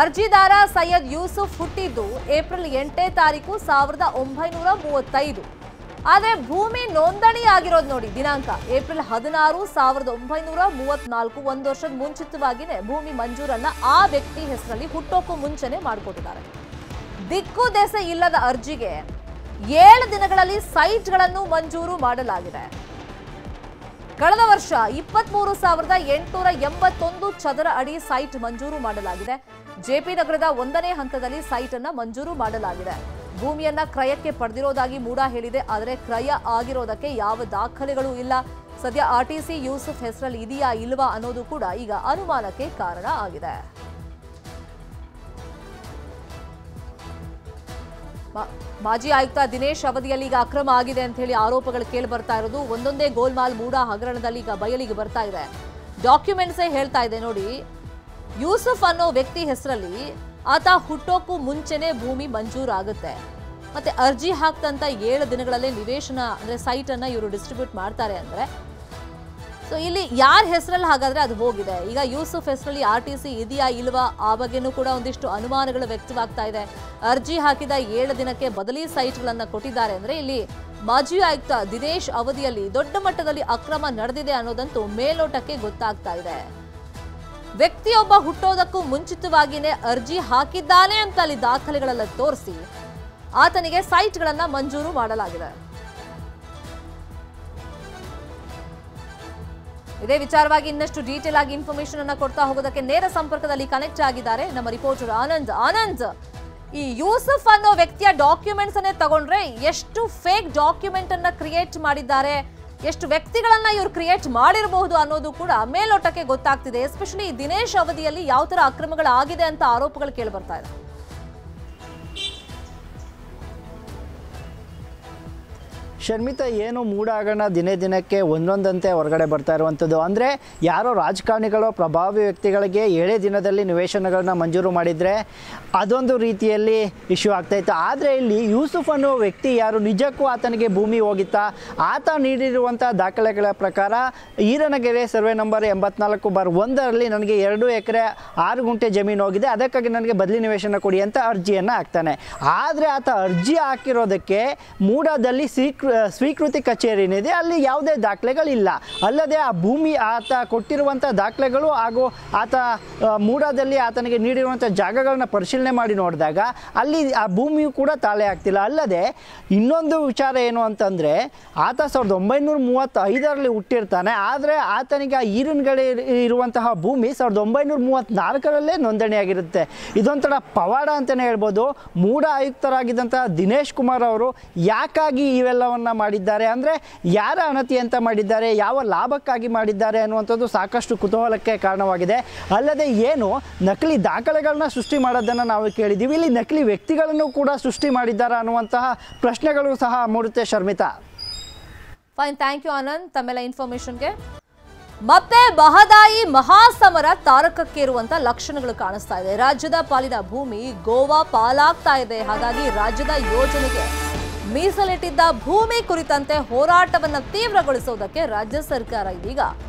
ಅರ್ಜಿದಾರ ಸೈಯದ್ ಯೂಸುಫ್ ಹುಟ್ಟಿದ್ದು ಏಪ್ರಿಲ್ 8ನೇ ತಾರೀಕು 1935. ಆದ್ರೆ ಭೂಮಿ ನೋಂದಣಿ ಆಗಿರೋದು ನೋಡಿ ದಿನಾಂಕ ಏಪ್ರಿಲ್ 16, 1934. 1 ವರ್ಷದ ಮುಂಚಿತವಾಗಿನೇ ಭೂಮಿ ಮಂಜೂರನ್ನ ಆ ವ್ಯಕ್ತಿ ಹೆಸರಲ್ಲಿ ಹುಟ್ಟೋಕ್ಕೂ ಮುಂಚೆನೆ ಮಾಡಿಕೊಟ್ಟಿದ್ದಾರೆ. ದಿಕ್ಕು ದೆಸೆ ಇಲ್ಲದ ಅರ್ಜಿಗೆ 7 ದಿನಗಳಲ್ಲಿ ಸೈಟ್ಗಳನ್ನು ಮಂಜೂರು ಮಾಡಲಾಗಿದೆ. ಕಳೆದ ವರ್ಷ 23,881 ಚದರ ಅಡಿ ಸೈಟ್ ಮಂಜೂರು ಮಾಡಲಾಗಿದೆ. ಜೆಪಿ ನಗರದ 1ನೇ ಹಂತದಲ್ಲಿ ಸೈಟ್ ಅನ್ನ ಮಂಜೂರು ಮಾಡಲಾಗಿದೆ. ಭೂಮಿಯನ್ನ ಕ್ರಯಕ್ಕೆ ಪಡೆದಿರೋದಾಗಿ ಮೂಡ ಹೇಳಿದೆ, ಆದರೆ ಕ್ರಯ ಆಗಿರೋದಕ್ಕೆ ಯಾವ ದಾಖಲೆಗಳು ಇಲ್ಲ. ಸದ್ಯ ಆರ್ಟಿಸಿ ಯೂಸುಫ್ ಹೆಸರಲ್ಲಿ ಇದೆಯಾ ಇಲ್ವಾ ಅನ್ನೋದು ಕೂಡ ಈಗ ಅನುಮಾನಕ್ಕೆ ಕಾರಣ ಆಗಿದೆ. ಮಾಜಿ ಆಯುಕ್ತ ದಿನೇಶ್ ಅವಧಿಯಲ್ಲಿ ಈಗ ಅಕ್ರಮ ಆಗಿದೆ ಅಂತ ಹೇಳಿ ಆರೋಪಗಳು ಕೇಳಿ ಬರ್ತಾ ಇರೋದು. ಒಂದೊಂದೇ ಗೋಲ್ಮಾಲ್ ಮೂಡ ಹಗರಣದಲ್ಲಿ ಈಗ ಬಯಲಿಗೆ ಬರ್ತಾ ಇದೆ. ಡಾಕ್ಯುಮೆಂಟ್ಸೇ ಹೇಳ್ತಾ ಇದೆ ನೋಡಿ, ಯೂಸುಫ್ ಅನ್ನೋ ವ್ಯಕ್ತಿ ಹೆಸರಲ್ಲಿ ಆತ ಹುಟ್ಟೋಕ್ಕೂ ಮುಂಚೆನೆ ಭೂಮಿ ಮಂಜೂರು ಆಗುತ್ತೆ. ಮತ್ತೆ ಅರ್ಜಿ ಹಾಕ್ತಂತ 7 ದಿನಗಳಲ್ಲೇ ನಿವೇಶನ ಅಂದ್ರೆ ಸೈಟ್ ಅನ್ನ ಇವರು ಡಿಸ್ಟ್ರಿಬ್ಯೂಟ್ ಮಾಡ್ತಾರೆ ಅಂದ್ರೆ ಸೊ ಇಲ್ಲಿ ಯಾರ ಹೆಸರಲ್ಲಿ ಹಾಗಾದ್ರೆ ಅದು ಹೋಗಿದೆ. ಈಗ ಯೂಸುಫ್ ಹೆಸರಲ್ಲಿ ಆರ್ಟಿಸಿ ಇದೆಯಾ ಇಲ್ವಾ ಆ ಬಗ್ಗೆನೂ ಕೂಡ ಒಂದಿಷ್ಟು ಅನುಮಾನಗಳು ವ್ಯಕ್ತವಾಗ್ತಾ ಇದೆ. ಅರ್ಜಿ ಹಾಕಿದ 7 ದಿನಕ್ಕೆ ಬದಲಿ ಸೈಟ್ಗಳನ್ನ ಕೊಟ್ಟಿದ್ದಾರೆ ಅಂದ್ರೆ ಇಲ್ಲಿ ಮಾಜಿ ಆಯುಕ್ತ ದಿನೇಶ್ ಅವಧಿಯಲ್ಲಿ ದೊಡ್ಡ ಮಟ್ಟದಲ್ಲಿ ಅಕ್ರಮ ನಡೆದಿದೆ ಅನ್ನೋದಂತೂ ಮೇಲ್ನೋಟಕ್ಕೆ ಗೊತ್ತಾಗ್ತಾ ಇದೆ. ವ್ಯಕ್ತಿಯೊಬ್ಬ ಹುಟ್ಟೋದಕ್ಕೂ ಮುಂಚಿತವಾಗಿಯೇ ಅರ್ಜಿ ಹಾಕಿದ್ದಾನೆ ಅಂತ ಅಲ್ಲಿ ದಾಖಲೆಗಳೆಲ್ಲ ತೋರಿಸಿ ಆತನಿಗೆ ಸೈಟ್ಗಳನ್ನ ಮಂಜೂರು ಮಾಡಲಾಗಿದೆ. ಇದೇ ವಿಚಾರವಾಗಿ ಇನ್ನಷ್ಟು ಡೀಟೇಲ್ ಆಗಿ ಇನ್ಫಾರ್ಮೇಶನ್ ಅನ್ನ ಕೊಡ್ತಾ ಹೋಗೋದಕ್ಕೆ ನೇರ ಸಂಪರ್ಕದಲ್ಲಿ ಕನೆಕ್ಟ್ ಆಗಿದ್ದಾರೆ ನಮ್ಮ ರಿಪೋರ್ಟರ್ ಆನಂದ್. ಆನಂದ್, ಈ ಯೂಸುಫ್ ಅನ್ನೋ ವ್ಯಕ್ತಿಯ ಡಾಕ್ಯುಮೆಂಟ್ಸ್ ಅನ್ನೇ ತಗೊಂಡ್ರೆ ಎಷ್ಟು ಫೇಕ್ ಡಾಕ್ಯುಮೆಂಟ್ ಅನ್ನ ಕ್ರಿಯೇಟ್ ಮಾಡಿದ್ದಾರೆ, ಎಷ್ಟು ವ್ಯಕ್ತಿಗಳನ್ನ ಇವರು ಕ್ರಿಯೇಟ್ ಮಾಡಿರಬಹುದು ಅನ್ನೋದು ಕೂಡ ಮೇಲ್ನೋಟಕ್ಕೆ ಗೊತ್ತಾಗ್ತಿದೆ. ಎಸ್ಪೆಷಲಿ ದಿನೇಶ್ ಅವಧಿಯಲ್ಲಿ ಯಾವ ತರ ಅಕ್ರಮಗಳಾಗಿದೆ ಅಂತ ಆರೋಪಗಳು ಕೇಳಿ ಬರ್ತಾ ಇದೆ. ಶರ್ಮಿತಾ, ಏನು ಮೂಢ ಹಗರಣ ದಿನೇ ದಿನಕ್ಕೆ ಒಂದೊಂದಂತೆ ಹೊರಗಡೆ ಬರ್ತಾ ಇರುವಂಥದ್ದು. ಅಂದರೆ ಯಾರೋ ರಾಜಕಾರಣಿಗಳು, ಪ್ರಭಾವಿ ವ್ಯಕ್ತಿಗಳಿಗೆ 7 ದಿನದಲ್ಲಿ ನಿವೇಶನಗಳನ್ನ ಮಂಜೂರು ಮಾಡಿದರೆ ಅದೊಂದು ರೀತಿಯಲ್ಲಿ ಇಶ್ಯೂ ಆಗ್ತಾಯಿತ್ತು. ಆದರೆ ಇಲ್ಲಿ ಯೂಸುಫ್ ಅನ್ನೋ ವ್ಯಕ್ತಿ ಯಾರು, ನಿಜಕ್ಕೂ ಆತನಿಗೆ ಭೂಮಿ ಹೋಗಿತ್ತಾ? ಆತ ನೀಡಿರುವಂಥ ದಾಖಲೆಗಳ ಪ್ರಕಾರ ಈರನಗೆರೆ ಸರ್ವೆ ನಂಬರ್ 84/1ರಲ್ಲಿ ನನಗೆ 2 ಎಕರೆ 6 ಗುಂಟೆ ಜಮೀನು ಹೋಗಿದೆ, ಅದಕ್ಕಾಗಿ ನನಗೆ ಬದಲಿ ನಿವೇಶನ ಕೊಡಿ ಅಂತ ಅರ್ಜಿಯನ್ನು ಹಾಕ್ತಾನೆ. ಆದರೆ ಆತ ಅರ್ಜಿ ಹಾಕಿರೋದಕ್ಕೆ ಮೂಡಾದಲ್ಲಿ ಸ್ವೀಕೃತಿ ಕಚೇರಿ ಏನಿದೆ ಅಲ್ಲಿ ಯಾವುದೇ ದಾಖಲೆಗಳಿಲ್ಲ. ಅಲ್ಲದೆ ಆ ಭೂಮಿ ಆತ ಕೊಟ್ಟಿರುವಂಥ ದಾಖಲೆಗಳು ಹಾಗೂ ಆತ ಮೂಡಾದಲ್ಲಿ ಆತನಿಗೆ ನೀಡಿರುವಂಥ ಜಾಗಗಳನ್ನ ಪರಿಶೀಲನೆ ಮಾಡಿ ನೋಡಿದಾಗ ಅಲ್ಲಿ ಆ ಭೂಮಿಯು ಕೂಡ ತಾಳೆ ಆಗ್ತಿಲ್ಲ. ಅಲ್ಲದೆ ಇನ್ನೊಂದು ವಿಚಾರ ಏನು ಅಂತಂದರೆ, ಆತ 1935ರಲ್ಲಿ ಹುಟ್ಟಿರ್ತಾನೆ. ಆದರೆ ಆತನಿಗೆ ಆ ಈರನಗಡೆ ಇರುವಂತಹ ಭೂಮಿ 1934ರಲ್ಲೇ ನೋಂದಣಿಯಾಗಿರುತ್ತೆ. ಇದೊಂಥರ ಪವಾಡ ಅಂತಲೇ ಹೇಳ್ಬೋದು. ಮೂಡ ಆಯುಕ್ತರಾಗಿದ್ದಂತಹ ದಿನೇಶ್ ಕುಮಾರ್ ಅವರು ಯಾಕಾಗಿ ಇವೆಲ್ಲವನ್ನು ಮಾಡಿದ್ದಾರೆ, ಅಂದರೆ ಯಾರ ಅಣತಿ ಅಂತ ಮಾಡಿದ್ದಾರೆ, ಯಾವ ಲಾಭಕ್ಕಾಗಿ ಮಾಡಿದ್ದಾರೆ ಅನ್ನುವಂಥದ್ದು ಸಾಕಷ್ಟು ಕುತೂಹಲಕ್ಕೆ ಕಾರಣವಾಗಿದೆ. ಅಲ್ಲದೆ ಏನು ನಕಲಿ ದಾಖಲೆಗಳನ್ನ ಸೃಷ್ಟಿ ಮಾಡೋದನ್ನು ನಾವು ಕೇಳಿದ್ದೀವಿ, ಇಲ್ಲಿ ನಕಲಿ ವ್ಯಕ್ತಿಗಳನ್ನು ಕೂಡ ಸೃಷ್ಟಿ ಮಾಡಿದ್ದಾರೆ ಅನ್ನುವಂತಹ ಪ್ರಶ್ನೆಗಳು ಸಹ ಮೂಡುತ್ತೆ. Sharmita, fine, thank you Anand ತಮ್ಮೆಲ್ಲ ಇನ್ಫಾರ್ಮೇಶನ್ಗೆ. ಮತ್ತೆ ಮಹದಾಯಿ ಮಹಾಸಮರ ತಾರಕಕ್ಕೇರುವಂತ ಲಕ್ಷಣಗಳು ಕಾಣಿಸ್ತಾ ಇದೆ. ರಾಜ್ಯದ ಪಾಲಿನ ಭೂಮಿ ಗೋವಾ ಪಾಲಾಗ್ತಾ ಇದೆ. ಹಾಗಾಗಿ ರಾಜ್ಯದ ಯೋಜನೆಗೆ ಮೀಸಲಿಟ್ಟಿದ್ದ ಭೂಮಿ ಕುರಿತಂತೆ ಹೋರಾಟವನ್ನ ತೀವ್ರಗೊಳಿಸುವುದಕ್ಕೆ ರಾಜ್ಯ ಸರ್ಕಾರ ಇದೀಗ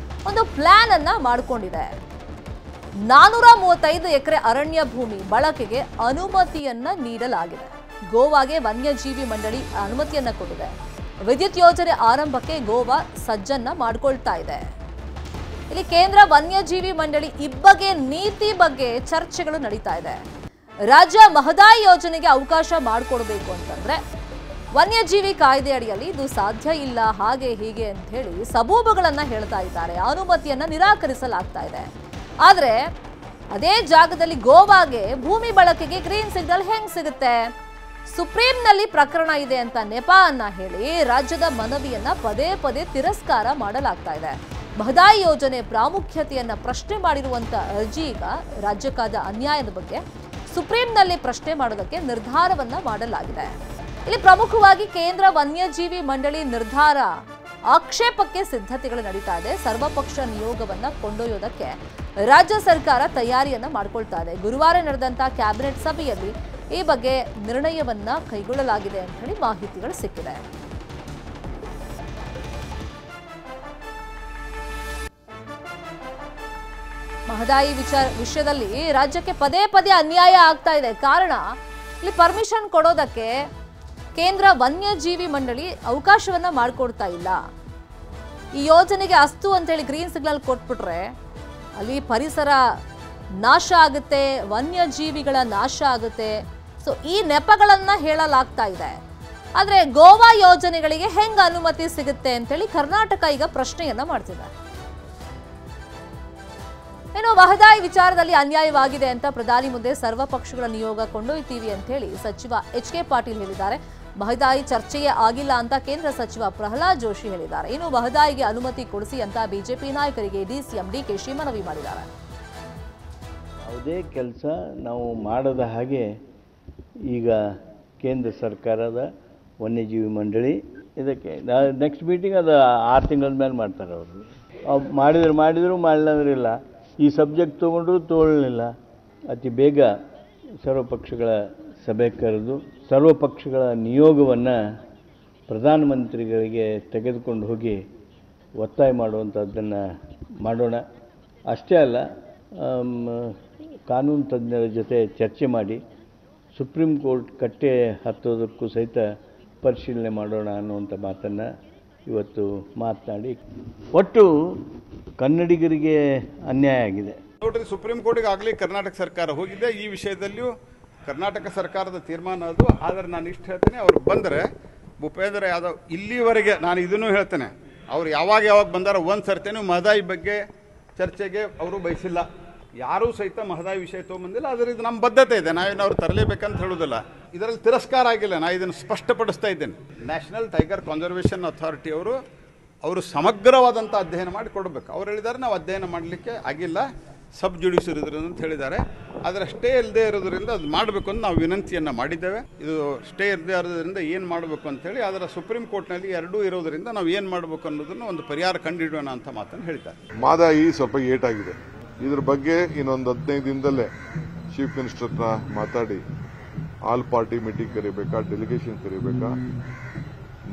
ಒಂದು ಪ್ಲಾನ್ ಅನ್ನ ಮಾಡಿಕೊಂಡಿದೆ. 435 ಎಕರೆ ಅರಣ್ಯ ಭೂಮಿ ಬಳಕೆಗೆ ಅನುಮತಿಯನ್ನ ನೀಡಲಾಗಿದೆ. ಗೋವಾಗೆ ವನ್ಯಜೀವಿ ಮಂಡಳಿ ಅನುಮತಿಯನ್ನ ಕೊಟ್ಟಿದೆ. ವಿದ್ಯುತ್ ಯೋಜನೆ ಆರಂಭಕ್ಕೆ ಗೋವಾ ಸಜ್ಜನ್ನ ಮಾಡಿಕೊಳ್ತಾ ಇದೆ. ಇಲ್ಲಿ ಕೇಂದ್ರ ವನ್ಯಜೀವಿ ಮಂಡಳಿ ಇಬ್ಬಗೆ ನೀತಿ ಬಗ್ಗೆ ಚರ್ಚೆಗಳು ನಡೀತಾ ಇದೆ. ರಾಜ್ಯ ಮಹದಾಯಿ ಯೋಜನೆಗೆ ಅವಕಾಶ ಮಾಡಿಕೊಡ್ಬೇಕು ಅಂತಂದ್ರೆ ವನ್ಯಜೀವಿ ಕಾಯ್ದೆ ಅಡಿಯಲ್ಲಿ ಇದು ಸಾಧ್ಯ ಇಲ್ಲ, ಹಾಗೆ ಹೀಗೆ ಅಂತ ಹೇಳಿ ಸಬೂಬುಗಳನ್ನ ಹೇಳ್ತಾ ಇದ್ದಾರೆ. ಅನುಮತಿಯನ್ನ ನಿರಾಕರಿಸಲಾಗ್ತಾ ಇದೆ. ಆದ್ರೆ ಅದೇ ಜಾಗದಲ್ಲಿ ಗೋವಾಗೆ ಭೂಮಿ ಬಳಕೆಗೆ ಗ್ರೀನ್ ಸಿಗ್ನಲ್ ಹೆಂಗ್ ಸಿಗುತ್ತೆ? ಸುಪ್ರೀಂನಲ್ಲಿ ಪ್ರಕರಣ ಇದೆ ಅಂತ ನೆಪ ಅನ್ನ ಹೇಳಿ ರಾಜ್ಯದ ಮನವಿಯನ್ನ ಪದೇ ಪದೇ ತಿರಸ್ಕಾರ ಮಾಡಲಾಗ್ತಾ ಇದೆ. ಮಹದಾಯಿ ಯೋಜನೆ ಪ್ರಾಮುಖ್ಯತೆಯನ್ನ ಪ್ರಶ್ನೆ ಮಾಡಿರುವಂತ ಅರ್ಜಿ ಈಗ ರಾಜ್ಯಕ್ಕಾದ ಅನ್ಯಾಯದ ಬಗ್ಗೆ ಸುಪ್ರೀಂನಲ್ಲಿ ಪ್ರಶ್ನೆ ಮಾಡೋದಕ್ಕೆ ನಿರ್ಧಾರವನ್ನ ಮಾಡಲಾಗಿದೆ. ಇಲ್ಲಿ ಪ್ರಮುಖವಾಗಿ ಕೇಂದ್ರ ವನ್ಯಜೀವಿ ಮಂಡಳಿ ನಿರ್ಧಾರ ಆಕ್ಷೇಪಕ್ಕೆ ಸಿದ್ಧತೆಗಳು ನಡೀತಾ ಇದೆ. ಸರ್ವಪಕ್ಷ ನಿಯೋಗವನ್ನ ಕೊಂಡೊಯ್ಯೋದಕ್ಕೆ ರಾಜ್ಯ ಸರ್ಕಾರ ತಯಾರಿಯನ್ನ ಮಾಡಿಕೊಳ್ತಾ ಇದೆ. ಗುರುವಾರ ನಡೆದಂತ ಕ್ಯಾಬಿನೆಟ್ ಸಭೆಯಲ್ಲಿ ಈ ಬಗ್ಗೆ ನಿರ್ಣಯವನ್ನ ಕೈಗೊಳ್ಳಲಾಗಿದೆ ಅಂತ ಹೇಳಿ ಮಾಹಿತಿಗಳು ಸಿಕ್ಕಿದೆ. ಮಹದಾಯಿ ವಿಷಯದಲ್ಲಿ ರಾಜ್ಯಕ್ಕೆ ಪದೇ ಪದೇ ಅನ್ಯಾಯ ಆಗ್ತಾ ಇದೆ. ಕಾರಣ ಇಲ್ಲಿ ಪರ್ಮಿಷನ್ ಕೊಡೋದಕ್ಕೆ ಕೇಂದ್ರ ವನ್ಯಜೀವಿ ಮಂಡಳಿ ಅವಕಾಶವನ್ನ ಮಾಡಿಕೊಡ್ತಾ ಇಲ್ಲ. ಈ ಯೋಜನೆಗೆ ಅಸ್ತು ಅಂತೇಳಿ ಗ್ರೀನ್ ಸಿಗ್ನಲ್ ಕೊಟ್ಬಿಟ್ರೆ ಅಲ್ಲಿ ಪರಿಸರ ನಾಶ ಆಗುತ್ತೆ, ವನ್ಯಜೀವಿಗಳ ನಾಶ ಆಗುತ್ತೆ. ಸೊ ಈ ನೆಪಗಳನ್ನ ಹೇಳಲಾಗ್ತಾ ಇದೆ. ಆದ್ರೆ ಗೋವಾ ಯೋಜನೆಗಳಿಗೆ ಹೆಂಗ ಅನುಮತಿ ಸಿಗುತ್ತೆ ಅಂತೇಳಿ ಕರ್ನಾಟಕ ಈಗ ಪ್ರಶ್ನೆಯನ್ನ ಮಾಡ್ತಿದೆ. ಇನ್ನು ಮಹದಾಯಿ ವಿಚಾರದಲ್ಲಿ ಅನ್ಯಾಯವಾಗಿದೆ ಅಂತ ಪ್ರಧಾನಿ ಮುಂದೆ ಸರ್ವಪಕ್ಷಗಳ ನಿಯೋಗ ಕೊಂಡೊಯ್ತೀವಿ ಅಂತ ಹೇಳಿ ಸಚಿವ ಎಚ್.ಕೆ. ಪಾಟೀಲ್ ಹೇಳಿದ್ದಾರೆ. ಮಹದಾಯಿ ಚರ್ಚೆಯೇ ಆಗಿಲ್ಲ ಅಂತ ಕೇಂದ್ರ ಸಚಿವ ಪ್ರಹ್ಲಾದ್ ಜೋಶಿ ಹೇಳಿದ್ದಾರೆ. ಇನ್ನು ಮಹದಾಯಿಗೆ ಅನುಮತಿ ಕೊಡಿಸಿ ಅಂತ ಬಿಜೆಪಿ ನಾಯಕರಿಗೆ ಡಿಸಿಎಂ ಡಿ.ಕೆ.ಶಿ ಮನವಿ ಮಾಡಿದ್ದಾರೆ. ಯಾವುದೇ ಕೆಲಸ ನಾವು ಮಾಡದ ಹಾಗೆ ಈಗ ಕೇಂದ್ರ ಸರ್ಕಾರದ ವನ್ಯಜೀವಿ ಮಂಡಳಿ ಇದಕ್ಕೆ ನೆಕ್ಸ್ಟ್ ಮೀಟಿಂಗ್ ಅದು 6 ತಿಂಗಳ ಮೇಲೆ ಮಾಡ್ತಾರೆ. ಅವರು ಮಾಡಿದ್ರು ಮಾಡಲಿಲ್ಲ. ಈ ಸಬ್ಜೆಕ್ಟ್ ತೊಗೊಳ್ಳಲಿಲ್ಲ. ಅತಿ ಬೇಗ ಸರ್ವಪಕ್ಷಗಳ ಸಭೆ ಕರೆದು ಸರ್ವಪಕ್ಷಗಳ ನಿಯೋಗವನ್ನು ಪ್ರಧಾನಮಂತ್ರಿಗಳಿಗೆ ತೆಗೆದುಕೊಂಡು ಹೋಗಿ ಒತ್ತಾಯ ಮಾಡುವಂಥದ್ದನ್ನು ಮಾಡೋಣ. ಅಷ್ಟೇ ಅಲ್ಲ, ಕಾನೂನು ತಜ್ಞರ ಜೊತೆ ಚರ್ಚೆ ಮಾಡಿ ಸುಪ್ರೀಂ ಕೋರ್ಟ್ ಕಟ್ಟೆ ಹತ್ತೋದಕ್ಕೂ ಸಹಿತ ಪರಿಶೀಲನೆ ಮಾಡೋಣ ಅನ್ನುವಂಥ ಮಾತನ್ನು ಇವತ್ತು ಮಾತನಾಡಿ ಒಟ್ಟು ಕನ್ನಡಿಗರಿಗೆ ಅನ್ಯಾಯ ಆಗಿದೆ. ನೋಡ್ರಿ, ಸುಪ್ರೀಂ ಕೋರ್ಟಿಗೆ ಆಗಲಿ ಕರ್ನಾಟಕ ಸರ್ಕಾರ ಹೋಗಿದೆ. ಈ ವಿಷಯದಲ್ಲಿಯೂ ಕರ್ನಾಟಕ ಸರ್ಕಾರದ ತೀರ್ಮಾನ ಅದು. ಆದರೆ ನಾನು ಇಷ್ಟು ಹೇಳ್ತೇನೆ, ಅವ್ರು ಬಂದರೆ ಭೂಪೇಂದ್ರ ಯಾದವ್ ಇಲ್ಲಿವರೆಗೆ ನಾನು ಇದನ್ನು ಹೇಳ್ತೇನೆ, ಅವ್ರು ಯಾವಾಗ ಬಂದಾರ ಒಂದು ಸರ್ತಿನೂ ಮಹದಾಯಿ ಬಗ್ಗೆ ಚರ್ಚೆಗೆ ಅವರು ಬಯಸಿಲ್ಲ. ಯಾರೂ ಸಹಿತ ಮಹದಾಯಿ ವಿಷಯ ತೊಗೊಂಬಂದಿಲ್ಲ. ಆದರೆ ಇದು ನಮ್ಮ ಬದ್ಧತೆ ಇದೆ. ನಾವೇನು ಅವ್ರು ತರಲೇಬೇಕಂತ ಹೇಳೋದಿಲ್ಲ. ಇದರಲ್ಲಿ ತಿರಸ್ಕಾರ ಆಗಿಲ್ಲ. ನಾನು ಇದನ್ನು ಸ್ಪಷ್ಟಪಡಿಸ್ತಾ ಇದ್ದೇನೆ. ನ್ಯಾಷನಲ್ ಟೈಗರ್ ಕನ್ಸರ್ವೇಷನ್ ಅಥಾರಿಟಿ ಅವರು ಸಮಗ್ರವಾದಂಥ ಅಧ್ಯಯನ ಮಾಡಿ ಕೊಡಬೇಕು. ಅವ್ರು ಹೇಳಿದ್ದಾರೆ ನಾವು ಅಧ್ಯಯನ ಮಾಡಲಿಕ್ಕೆ ಆಗಿಲ್ಲ, ಸಬ್ ಜುಡಿಷಿಯರ್ ಇದ್ರಿಂದ ಅಂತ ಹೇಳಿದ್ದಾರೆ. ಆದರೆ ಸ್ಟೇ ಇಲ್ಲದೆ ಇರೋದ್ರಿಂದ ಅದು ಮಾಡಬೇಕು ಅಂತ ನಾವು ವಿನಂತಿಯನ್ನು ಮಾಡಿದ್ದೇವೆ. ಇದು ಸ್ಟೇ ಇಲ್ಲದೆ ಇರೋದ್ರಿಂದ ಏನು ಮಾಡಬೇಕು ಅಂತೇಳಿ, ಅದರ ಸುಪ್ರೀಂ ಕೋರ್ಟ್ನಲ್ಲಿ ಎರಡೂ ಇರೋದರಿಂದ ನಾವು ಏನು ಮಾಡಬೇಕು ಅನ್ನೋದನ್ನು ಒಂದು ಪರಿಹಾರ ಕಂಡುಹಿಡಿಯೋಣ ಅಂತ ಮಾತನ್ನು ಹೇಳ್ತಾರೆ. ಮಾದಾಯಿ ಸ್ವಲ್ಪ ಏಟಾಗಿದೆ. ಇದ್ರ ಬಗ್ಗೆ ಇನ್ನೊಂದು 15 ದಿನದಲ್ಲೇ ಚೀಫ್ ಮಿನಿಸ್ಟರ್ ಹತ್ರ ಮಾತಾಡಿ ಆಲ್ ಪಾರ್ಟಿ ಮೀಟಿಂಗ್ ಕರಿಬೇಕಾ, ಡೆಲಿಗೇಷನ್ ಕರಿಬೇಕಾ,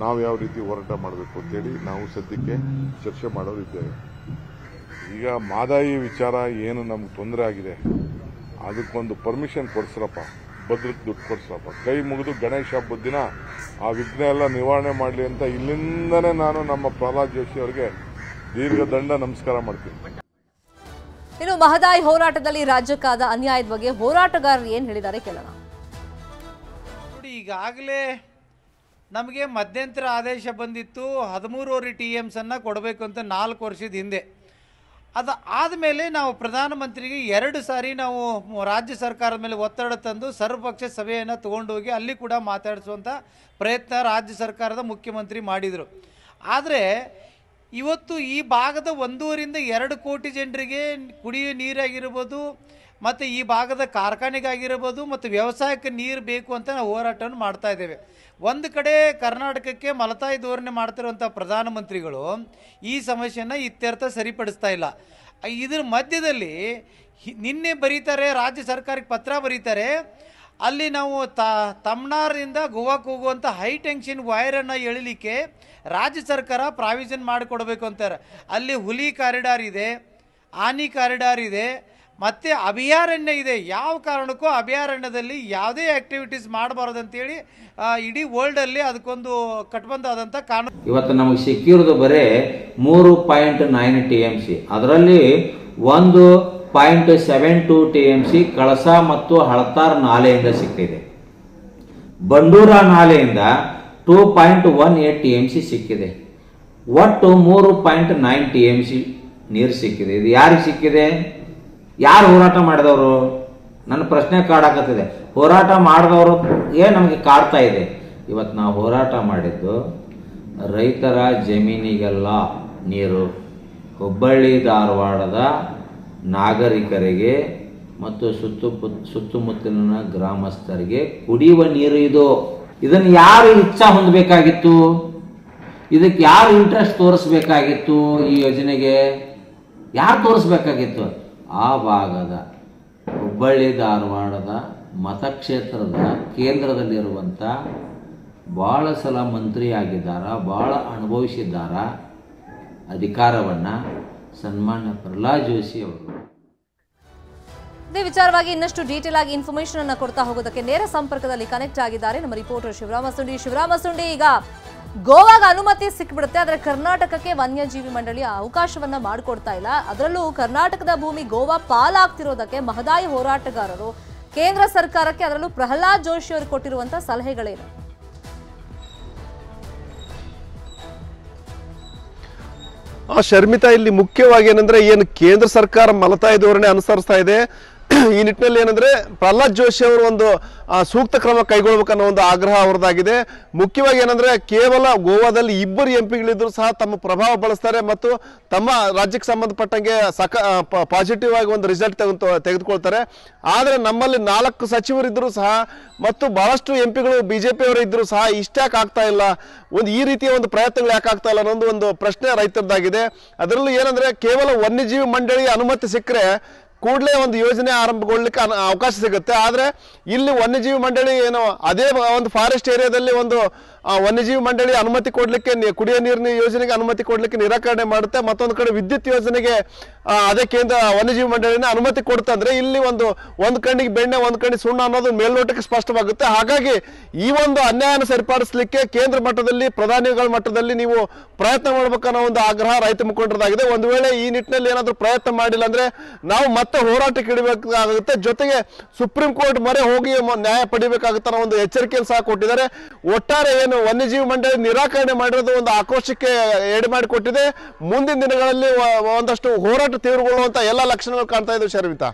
ನಾವು ಯಾವ ರೀತಿ ಹೋರಾಟ ಮಾಡಬೇಕು ಅಂತೇಳಿ ನಾವು ಸದ್ಯಕ್ಕೆ ಚರ್ಚೆ ಮಾಡೋರಿದ್ದೇವೆ. ಈಗ ಮಾದಾಯಿ ವಿಚಾರ ಏನು ನಮ್ಗೆ ತೊಂದರೆ ಆಗಿದೆ, ಅದಕ್ಕೊಂದು ಪರ್ಮಿಷನ್ ಕೊಡ್ಸ್ರಪ್ಪ, ಭದ್ರಕ್ಕೆ ದುಡ್ಡು ಕೊಡ್ಸ್ರಪ್ಪ, ಕೈ ಮುಗಿದು ಗಣೇಶ ಹಬ್ಬದ ದಿನ ಆ ವಿಘ್ನ ಎಲ್ಲ ನಿವಾರಣೆ ಮಾಡಲಿ ಅಂತ ಇಲ್ಲಿಂದನೇ ನಾನು ನಮ್ಮ ಪ್ರಹ್ಲಾದ್ ಜೋಶಿ ಅವರಿಗೆ ದೀರ್ಘದಂಡ ನಮಸ್ಕಾರ ಮಾಡ್ತೀನಿ. ಇನ್ನು ಮಹದಾಯಿ ಹೋರಾಟದಲ್ಲಿ ರಾಜ್ಯಕ್ಕಾದ ಅನ್ಯಾಯದ ಬಗ್ಗೆ ಹೋರಾಟಗಾರರು ಏನ್ ಹೇಳಿದ್ದಾರೆ ಕೇಳೋಣ. ಈಗಾಗಲೇ ನಮಗೆ ಮಧ್ಯಂತರ ಆದೇಶ ಬಂದಿತ್ತು 13.5 TMs ಕೊಡಬೇಕು ಅಂತ 4 ವರ್ಷದ ಹಿಂದೆ. ಅದು ಆದಮೇಲೆ ನಾವು ಪ್ರಧಾನಮಂತ್ರಿಗೆ 2 ಸಾರಿ ನಾವು ರಾಜ್ಯ ಸರ್ಕಾರದ ಮೇಲೆ ಒತ್ತಡ ತಂದು ಸರ್ವಪಕ್ಷ ಸಭೆಯನ್ನು ತೊಗೊಂಡೋಗಿ ಅಲ್ಲಿ ಕೂಡ ಮಾತಾಡಿಸುವಂಥ ಪ್ರಯತ್ನ ರಾಜ್ಯ ಸರ್ಕಾರದ ಮುಖ್ಯಮಂತ್ರಿ ಮಾಡಿದರು. ಆದರೆ ಇವತ್ತು ಈ ಭಾಗದ 1.5ರಿಂದ 2 ಕೋಟಿ ಜನರಿಗೆ ಕುಡಿಯುವ ನೀರಾಗಿರ್ಬೋದು, ಮತ್ತು ಈ ಭಾಗದ ಕಾರ್ಖಾನೆಗಾಗಿರ್ಬೋದು, ಮತ್ತು ವ್ಯವಸಾಯಕ್ಕೆ ನೀರು ಬೇಕು ಅಂತ ನಾವು ಹೋರಾಟವನ್ನು ಮಾಡ್ತಾ ಇದ್ದೇವೆ. ಒಂದು ಕಡೆ ಕರ್ನಾಟಕಕ್ಕೆ ಮಲತಾಯಿ ಧೋರಣೆ ಮಾಡ್ತಿರುವಂಥ ಪ್ರಧಾನಮಂತ್ರಿಗಳು ಈ ಸಮಸ್ಯೆಯನ್ನು ಇತ್ಯರ್ಥ ಸರಿಪಡಿಸ್ತಾ ಇಲ್ಲ. ಇದ್ರ ಮಧ್ಯದಲ್ಲಿ ನಿನ್ನೆ ಬರೀತಾರೆ, ರಾಜ್ಯ ಸರ್ಕಾರಕ್ಕೆ ಪತ್ರ ಬರೀತಾರೆ, ಅಲ್ಲಿ ನಾವು ತಮಿಳ್ನಾಡಿನಿಂದ ಗೋವಾಕ್ಕೆ ಹೋಗುವಂಥ ಹೈ ಟೆನ್ಷನ್ ವೈರನ್ನು ಎಳಿಲಿಕ್ಕೆ ರಾಜ್ಯ ಸರ್ಕಾರ ಪ್ರಾವಿಷನ್ ಮಾಡಿಕೊಡ್ಬೇಕು ಅಂತಾರೆ. ಅಲ್ಲಿ ಹುಲಿ ಕಾರಿಡಾರ್ ಇದೆ, ಆನಿ ಕಾರಿಡಾರ್ ಇದೆ, ಮತ್ತು ಅಭಯಾರಣ್ಯ ಇದೆ. ಯಾವ ಕಾರಣಕ್ಕೂ ಅಭಯಾರಣ್ಯದಲ್ಲಿ ಯಾವುದೇ ಆ್ಯಕ್ಟಿವಿಟೀಸ್ ಮಾಡಬಾರ್ದು ಅಂತೇಳಿ ಇಡೀ ವರ್ಲ್ಡಲ್ಲಿ ಅದಕ್ಕೊಂದು ಕಟ್ಬಂದಾದಂಥ ಕಾನೂನು. ಇವತ್ತು ನಮಗೆ ಸಿಕ್ಕಿರೋದು ಬರೀ 3.9 TMC, ಅದರಲ್ಲಿ 1.72 TMC ಕಳಸಾ ಮತ್ತು ಹಳತಾರ್ ನಾಲೆಯಿಂದ ಸಿಕ್ಕಿದೆ. ಬಂಡೂರ ನಾಲೆಯಿಂದ 2.18 TMC ಸಿಕ್ಕಿದೆ. ಒಟ್ಟು 3.9 TMC ನೀರು ಸಿಕ್ಕಿದೆ. ಇದು ಯಾರಿಗೆ ಸಿಕ್ಕಿದೆ? ಯಾರು ಹೋರಾಟ ಮಾಡಿದವರು? ನನ್ನ ಪ್ರಶ್ನೆ ಕಾಡಾಕತ್ತಿದೆ. ಹೋರಾಟ ಮಾಡಿದವರು ನಮಗೆ ಕಾಡ್ತಾ ಇದೆ. ಇವತ್ತು ನಾವು ಹೋರಾಟ ಮಾಡಿದ್ದು ರೈತರ ಜಮೀನಿಗೆಲ್ಲ ನೀರು, ಹುಬ್ಬಳ್ಳಿ ಧಾರವಾಡದ ನಾಗರಿಕರಿಗೆ ಮತ್ತು ಸುತ್ತಮುತ್ತಲಿನ ಗ್ರಾಮಸ್ಥರಿಗೆ ಕುಡಿಯುವ ನೀರು ಇದು. ಇದನ್ನು ಯಾರು ಇಚ್ಛಾ ಹೊಂದಬೇಕಾಗಿತ್ತು? ಇದಕ್ಕೆ ಯಾರು ಇಂಟ್ರೆಸ್ಟ್ ತೋರಿಸ್ಬೇಕಾಗಿತ್ತು? ಈ ಯೋಜನೆಗೆ ಯಾರು ತೋರಿಸ್ಬೇಕಾಗಿತ್ತು? ಆ ಭಾಗದ ಹುಬ್ಬಳ್ಳಿ ಧಾರವಾಡದ ಮತಕ್ಷೇತ್ರದ ಕೇಂದ್ರದಲ್ಲಿರುವಂಥ ಭಾಳ ಸಲ ಮಂತ್ರಿ ಆಗಿದ್ದಾರ, ಭಾಳ ಅನುಭವಿಸಿದ್ದಾರ ಅಧಿಕಾರವನ್ನು ಸನ್ಮಾನ್ಯ ಪ್ರಹ್ಲಾದ್ ಜೋಶಿ ಅವರು. ಇದೇ ವಿಚಾರವಾಗಿ ಇನ್ನಷ್ಟು ಡೀಟೇಲ್ ಆಗಿ ಇನ್ಫಾರ್ಮೇಶನ್ ಅನ್ನು ಕೊಡ್ತಾ ಹೋಗೋದಕ್ಕೆ ನೇರ ಸಂಪರ್ಕದಲ್ಲಿ ಕನೆಕ್ಟ್ ಆಗಿದ್ದಾರೆ ನಮ್ಮ ರಿಪೋರ್ಟರ್ ಶಿವರಾಮ ಸುಂಡಿ. ಈಗ ಗೋವಾಗ ಅನುಮತಿ ಸಿಕ್ಬಿಡುತ್ತೆ, ಆದರೆ ಕರ್ನಾಟಕಕ್ಕೆ ವನ್ಯಜೀವಿ ಮಂಡಳಿ ಅವಕಾಶವನ್ನ ಮಾಡಿಕೊಡ್ತಾ ಇಲ್ಲ. ಅದರಲ್ಲೂ ಕರ್ನಾಟಕದ ಭೂಮಿ ಗೋವಾ ಪಾಲಾಗ್ತಿರೋದಕ್ಕೆ ಮಹದಾಯಿ ಹೋರಾಟಗಾರರು ಕೇಂದ್ರ ಸರ್ಕಾರಕ್ಕೆ, ಅದರಲ್ಲೂ ಪ್ರಹ್ಲಾದ್ ಜೋಶಿ ಅವರು ಕೊಟ್ಟಿರುವಂತಹ ಸಲಹೆಗಳೇನು? ಶರ್ಮಿತಾ, ಇಲ್ಲಿ ಮುಖ್ಯವಾಗಿ ಏನಂದ್ರೆ ಏನು ಕೇಂದ್ರ ಸರ್ಕಾರ ಮಲತಾಯಿ ಧೋರಣೆ ಅನುಸರಿಸ್ತಾ ಇದೆ. ಈ ನಿಟ್ಟಿನಲ್ಲಿ ಏನಂದ್ರೆ ಪ್ರಹ್ಲಾದ್ ಜೋಶಿ ಅವರು ಒಂದು ಸೂಕ್ತ ಕ್ರಮ ಕೈಗೊಳ್ಳಬೇಕನ್ನೋ ಒಂದು ಆಗ್ರಹ ಅವರದಾಗಿದೆ. ಮುಖ್ಯವಾಗಿ ಏನಂದ್ರೆ ಕೇವಲ ಗೋವಾದಲ್ಲಿ 2 MP ಸಹ ತಮ್ಮ ಪ್ರಭಾವ ಬಳಸ್ತಾರೆ ಮತ್ತು ತಮ್ಮ ರಾಜ್ಯಕ್ಕೆ ಸಂಬಂಧಪಟ್ಟಂಗೆ ಪಾಸಿಟಿವ್ ಆಗಿ ಒಂದು ರಿಸಲ್ಟ್ ತೆಗೆದುಕೊಳ್ತಾರೆ. ಆದರೆ ನಮ್ಮಲ್ಲಿ 4 ಸಚಿವರಿದ್ದರೂ ಸಹ ಮತ್ತು ಬಹಳಷ್ಟು MP BJP ಅವರು ಇದ್ರೂ ಸಹ ಇಷ್ಟ್ಯಾಕೆ ಆಗ್ತಾ ಇಲ್ಲ, ಈ ರೀತಿಯ ಒಂದು ಪ್ರಯತ್ನಗಳು ಯಾಕೆ ಆಗ್ತಾ ಇಲ್ಲ ಅನ್ನೋ ಒಂದು ಪ್ರಶ್ನೆ ರೈತರದಾಗಿದೆ. ಅದರಲ್ಲೂ ಏನಂದ್ರೆ ಕೇವಲ ವನ್ಯಜೀವಿ ಮಂಡಳಿ ಅನುಮತಿ ಸಿಕ್ಕರೆ ಕೂಡಲೇ ಒಂದು ಯೋಜನೆ ಆರಂಭಗೊಳ್ಳಲಿಕ್ಕೆ ಅವಕಾಶ ಸಿಗುತ್ತೆ. ಆದರೆ ಇಲ್ಲಿ ವನ್ಯಜೀವಿ ಮಂಡಳಿ ಏನೋ ಅದೇ ಒಂದು ಫಾರೆಸ್ಟ್ ಏರಿಯಾದಲ್ಲಿ ಒಂದು ವನ್ಯಜೀವಿ ಮಂಡಳಿ ಅನುಮತಿ ಕೊಡಲಿಕ್ಕೆ, ಕುಡಿಯೋ ನೀರಿನ ಯೋಜನೆಗೆ ಅನುಮತಿ ಕೊಡಲಿಕ್ಕೆ ನಿರಾಕರಣೆ ಮಾಡುತ್ತೆ. ಮತ್ತೊಂದು ಕಡೆ ವಿದ್ಯುತ್ ಯೋಜನೆಗೆ ಅದೇ ಕೇಂದ್ರ ವನ್ಯಜೀವಿ ಮಂಡಳಿನ ಅನುಮತಿ ಕೊಡ್ತಂದ್ರೆ ಇಲ್ಲಿ ಒಂದು ಕಣ್ಣಿಗೆ ಬೆಣ್ಣೆ ಒಂದು ಕಣ್ಣಿಗೆ ಸುಣ್ಣ ಅನ್ನೋದು ಮೇಲ್ನೋಟಕ್ಕೆ ಸ್ಪಷ್ಟವಾಗುತ್ತೆ. ಹಾಗಾಗಿ ಈ ಒಂದು ಅನ್ಯಾಯನ ಸರಿಪಡಿಸಲಿಕ್ಕೆ ಕೇಂದ್ರ ಮಟ್ಟದಲ್ಲಿ, ಪ್ರಧಾನಿಗಳ ಮಟ್ಟದಲ್ಲಿ ನೀವು ಪ್ರಯತ್ನ ಮಾಡ್ಬೇಕನ್ನೋ ಒಂದು ಆಗ್ರಹ ರೈತ ಮುಖಂಡರದಾಗಿದೆ. ಒಂದು ವೇಳೆ ಈ ನಿಟ್ಟಿನಲ್ಲಿ ಏನಾದರೂ ಪ್ರಯತ್ನ ಮಾಡಿಲ್ಲ ಅಂದ್ರೆ ನಾವು ಮತ್ತೆ ಹೋರಾಟಕ್ಕೆ ಇಡಬೇಕಾಗುತ್ತೆ. ಜೊತೆಗೆ ಸುಪ್ರೀಂ ಕೋರ್ಟ್ ಮೊರೆ ಹೋಗಿ ನ್ಯಾಯ ಪಡಿಬೇಕಾಗುತ್ತೆ ಅನ್ನೋ ಒಂದು ಎಚ್ಚರಿಕೆಯನ್ನು ಸಹ ಕೊಟ್ಟಿದ್ದಾರೆ. ಒಟ್ಟಾರೆ ಏನು ವನ್ಯಜೀವಿ ಮಂಡಳಿ ನಿರಾಕರಣೆ ಮಾಡಿರೋದು ಒಂದು ಆಕ್ರೋಶಕ್ಕೆ ಎಡೆ ಮಾಡಿಕೊಟ್ಟಿದೆ. ಮುಂದಿನ ದಿನಗಳಲ್ಲಿ ಒಂದಷ್ಟು ಹೋರಾಟ ತೀವ್ರಗೊಳ್ಳುವಂತ ಎಲ್ಲ ಲಕ್ಷಣಗಳು ಕಾಣ್ತಾ ಇದ್ದಾವೆ ಶರ್ಮಿತಾ.